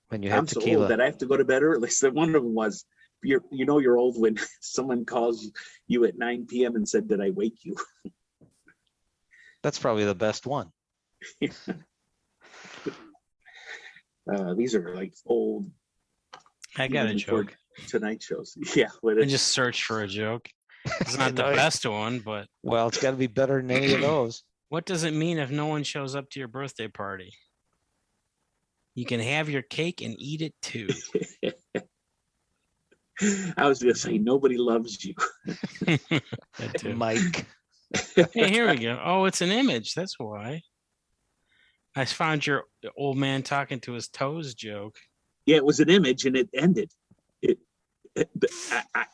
Speaker 2: When you have
Speaker 1: I'm so
Speaker 2: tequila,
Speaker 1: old that I have to go to bed early. So one of them was, you're old when someone calls you at 9 p.m. and said, "Did I wake you?"
Speaker 2: that's probably the best one.
Speaker 1: These are like old
Speaker 3: I got a
Speaker 1: even before
Speaker 3: joke.
Speaker 1: Tonight shows. Yeah, but
Speaker 3: I
Speaker 1: it's
Speaker 3: just searched for a joke. It's not the
Speaker 2: Nice.
Speaker 3: best one, but
Speaker 2: Well, it's got to be better than any of those.
Speaker 3: what does it mean if no one shows up to your birthday party? You can have your cake and eat it too.
Speaker 1: I was gonna say nobody loves you.
Speaker 3: That too.
Speaker 2: Mike.
Speaker 3: Hey, here we go. Oh, it's an image. That's why. I found your old man talking to his toes joke.
Speaker 1: Yeah, it was an image and it ended.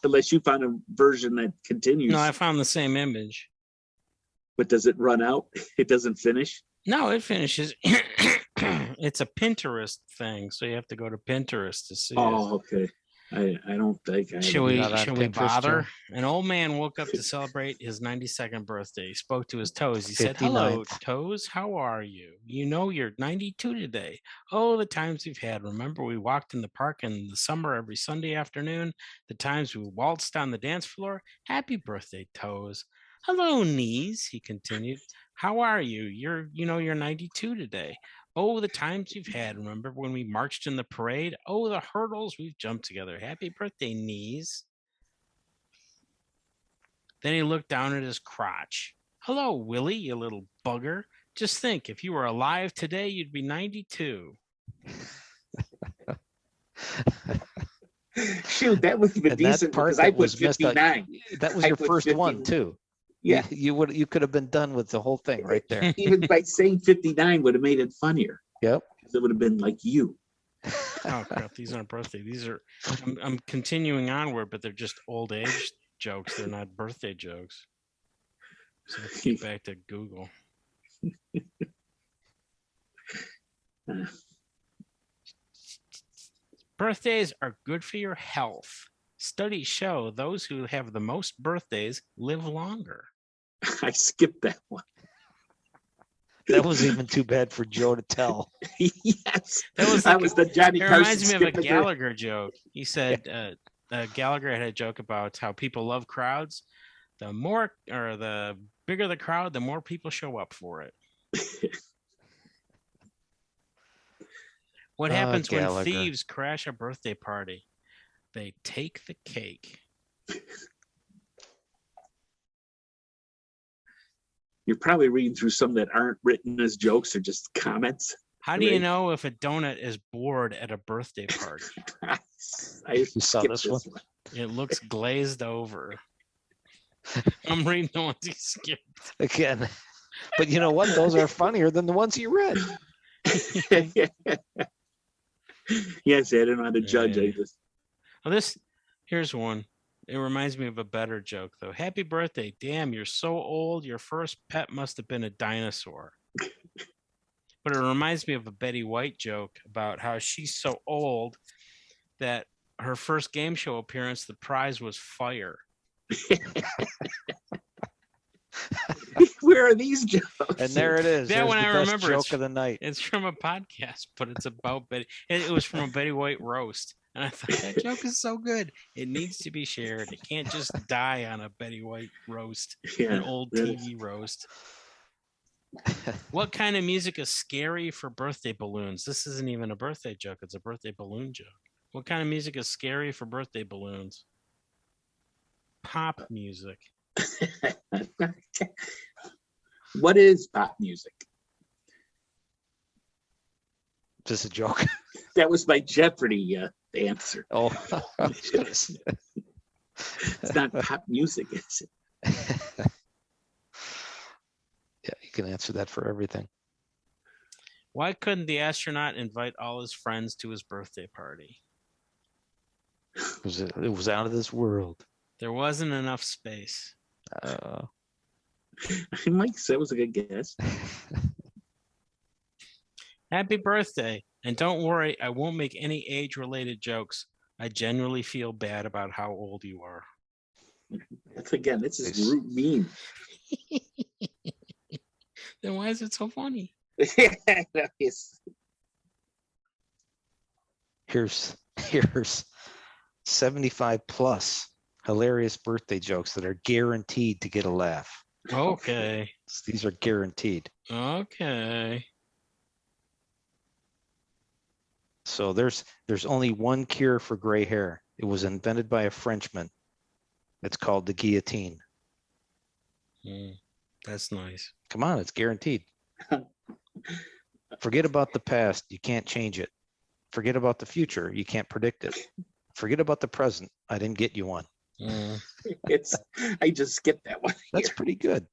Speaker 1: Unless you found a version that continues.
Speaker 3: No, I found the same image.
Speaker 1: But does it run out? It doesn't finish?
Speaker 3: No, it finishes. It's a Pinterest thing, so you have to go to Pinterest to see it.
Speaker 1: Oh, okay. I don't think I
Speaker 3: Should we
Speaker 2: not on Pinterest,
Speaker 3: bother?
Speaker 2: Joe?
Speaker 3: An old man woke up to celebrate his 92nd birthday. He spoke to his toes. He said, "Hello,
Speaker 2: 59th.
Speaker 3: toes. How are you? You know you're 92 today. Oh, the times we've had. Remember we walked in the park in the summer every Sunday afternoon? The times we waltzed on the dance floor? Happy birthday, toes. Hello, knees," he continued. "How are you? You're 92 today. Oh, the times we've had. Remember when we marched in the parade? Oh, the hurdles we've jumped together. Happy birthday, knees." Then he looked down at his crotch. "Hello, Willie, you little bugger. Just think, if you were alive today, you'd be 92.
Speaker 1: Shoot, that would have been
Speaker 2: And that
Speaker 1: decent
Speaker 2: part
Speaker 1: because I
Speaker 2: that
Speaker 1: put
Speaker 2: was messed up.
Speaker 1: 59.
Speaker 2: That was
Speaker 1: I
Speaker 2: your
Speaker 1: put
Speaker 2: first one
Speaker 1: 59.
Speaker 2: too.
Speaker 1: Yeah,
Speaker 2: You could have been done with the whole thing right there.
Speaker 1: even by saying 59 would have made it funnier.
Speaker 2: Yep.
Speaker 1: It would have been like you.
Speaker 3: Oh, crap. These aren't birthday. These are, I'm continuing onward, but they're just old age jokes. They're not birthday jokes. So I have to get back to Google. Birthdays are good for your health. Studies show those who have the most birthdays live longer.
Speaker 1: I skipped that one.
Speaker 2: That was even too bad for Joe to tell.
Speaker 1: Yes,
Speaker 3: That was
Speaker 1: I
Speaker 3: like-
Speaker 1: was the Johnny
Speaker 3: It
Speaker 1: Carson.
Speaker 3: reminds me of a
Speaker 1: skipping the-
Speaker 3: Gallagher joke. He said Gallagher had a joke about how people love crowds. The bigger the crowd, the more people show up for it. What happens when
Speaker 2: Gallagher.
Speaker 3: thieves crash a birthday party? They take the cake.
Speaker 1: You're probably reading through some that aren't written as jokes or just comments.
Speaker 3: How do you
Speaker 1: Right.
Speaker 3: know if a donut is bored at a birthday party?
Speaker 1: I
Speaker 2: You saw
Speaker 1: skipped
Speaker 2: this one?
Speaker 3: It looks glazed over. I'm reading the ones he skipped.
Speaker 2: Again. But you know what? Those are funnier than the ones you read.
Speaker 1: Yes, I don't know how to judge. I
Speaker 3: Yeah.
Speaker 1: just
Speaker 3: Well, this Here's one. It reminds me of a better joke, though. Happy birthday. Damn, you're so old. Your first pet must have been a dinosaur. But it reminds me of a Betty White joke about how she's so old that her first game show appearance, the prize was fire.
Speaker 1: Where are these jokes?
Speaker 2: And there it is.
Speaker 3: That
Speaker 2: There's
Speaker 3: one
Speaker 2: the
Speaker 3: I
Speaker 2: best
Speaker 3: remember.
Speaker 2: joke of the night.
Speaker 3: It's from a podcast, but it's about Betty. It was from a Betty White roast. And I thought that joke is so good. It needs to be shared. It can't just die on a Betty White roast, an old TV roast. What kind of music is scary for birthday balloons? This isn't even a birthday joke. It's a birthday balloon joke. What kind of music is scary for birthday balloons? Pop music.
Speaker 1: What is pop music?
Speaker 2: Just a joke.
Speaker 1: That was my Jeopardy answer.
Speaker 2: Oh,
Speaker 1: It's not pop music, is it?
Speaker 2: Yeah, you can answer that for everything.
Speaker 3: Why couldn't the astronaut invite all his friends to his birthday party?
Speaker 2: It was out of this world.
Speaker 3: There wasn't enough space.
Speaker 1: Mike, that was a good guess.
Speaker 3: Happy birthday. And don't worry, I won't make any age-related jokes. I genuinely feel bad about how old you are.
Speaker 1: That's again, this is root mean.
Speaker 3: Then why is it so funny?
Speaker 2: Here's 75 plus hilarious birthday jokes that are guaranteed to get a laugh.
Speaker 3: Okay.
Speaker 2: These are guaranteed.
Speaker 3: Okay.
Speaker 2: So there's only one cure for gray hair. It was invented by a Frenchman. It's called the guillotine.
Speaker 3: That's nice.
Speaker 2: Come on, it's guaranteed. Forget about the past. You can't change it. Forget about the future. You can't predict it. Forget about the present. I didn't get you one.
Speaker 1: I just skipped that one.
Speaker 2: That's pretty good.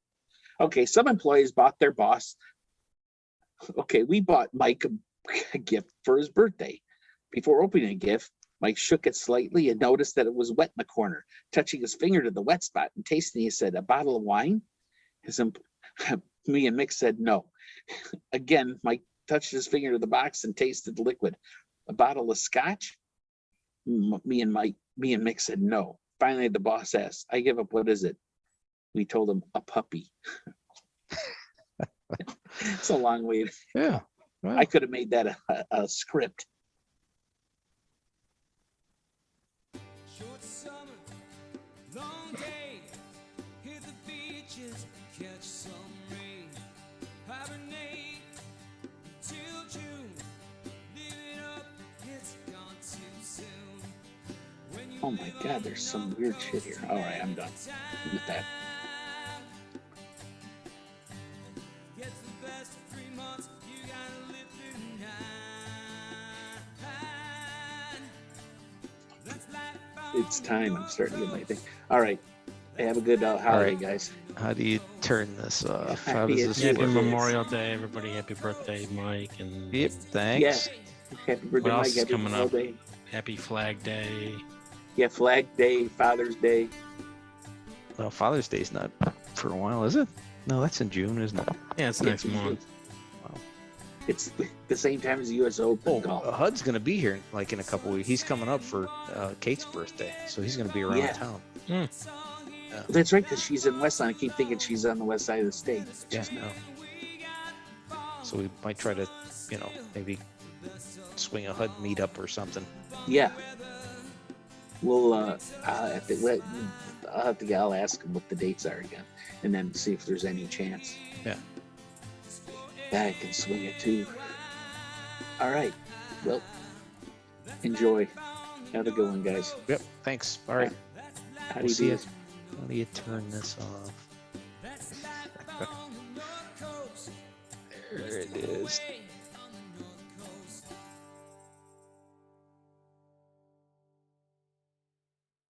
Speaker 1: Okay, some employees bought their boss. Okay, we bought Mike a gift for his birthday. Before opening the gift, Mike shook it slightly and noticed that it was wet in the corner. Touching his finger to the wet spot and tasting, he said, "A bottle of wine?" Me and Mick said no. Again, Mike touched his finger to the box and tasted the liquid. "A bottle of scotch?" Me and Mick said no. Finally, the boss asked, "I give up. What is it?" We told him, "A puppy." It's a long way.
Speaker 2: Yeah. Well,
Speaker 1: I could have made that a script.
Speaker 7: Short summer, long day, hit the beaches, catch some rain, hibernate till June, live it up, it's gone too soon. When you
Speaker 1: Oh my God, there's some weird shit here. All right, I'm done with that.
Speaker 7: gets the best of 3 months, you gotta live through 9. That's life on
Speaker 1: It's time. I'm starting to get my thing. All right. Have a good holiday,
Speaker 2: right.
Speaker 1: guys.
Speaker 2: how do you turn this off? How
Speaker 1: Happy
Speaker 2: does this
Speaker 3: Happy
Speaker 2: work?
Speaker 3: Memorial Day, everybody. Happy birthday, Mike. And
Speaker 2: Yep, thanks.
Speaker 1: Yeah. Happy birthday,
Speaker 3: What else
Speaker 1: Mike.
Speaker 3: is
Speaker 1: Happy
Speaker 3: coming
Speaker 1: Memorial
Speaker 3: up?
Speaker 1: Day.
Speaker 3: Happy Flag Day.
Speaker 1: Yeah, Flag Day, Father's Day.
Speaker 2: Well, Father's Day's not for a while, is it? No, that's in June, isn't it?
Speaker 3: Yeah, it's next month.
Speaker 1: It's the same time as the U.S. Open golf.
Speaker 2: Hud's going to be here like in a couple weeks. He's coming up for Kate's birthday, so he's going to be around
Speaker 1: Yeah.
Speaker 2: town.
Speaker 1: That's right, because she's in West Side. I keep thinking she's on the west side of the state.
Speaker 2: Yeah,
Speaker 1: She's not.
Speaker 2: no. So we might try to, maybe swing a HUD meetup or something.
Speaker 1: Yeah. Well, I'll ask him what the dates are again, and then see if there's any chance.
Speaker 2: Yeah.
Speaker 1: Yeah, I can swing it too. All right. Well, enjoy. Have a good one, guys.
Speaker 2: Yep. Thanks. All right.
Speaker 1: How do
Speaker 2: We'll
Speaker 1: you
Speaker 2: see
Speaker 1: do
Speaker 2: you.
Speaker 1: this?
Speaker 2: How do you turn this off? There it is.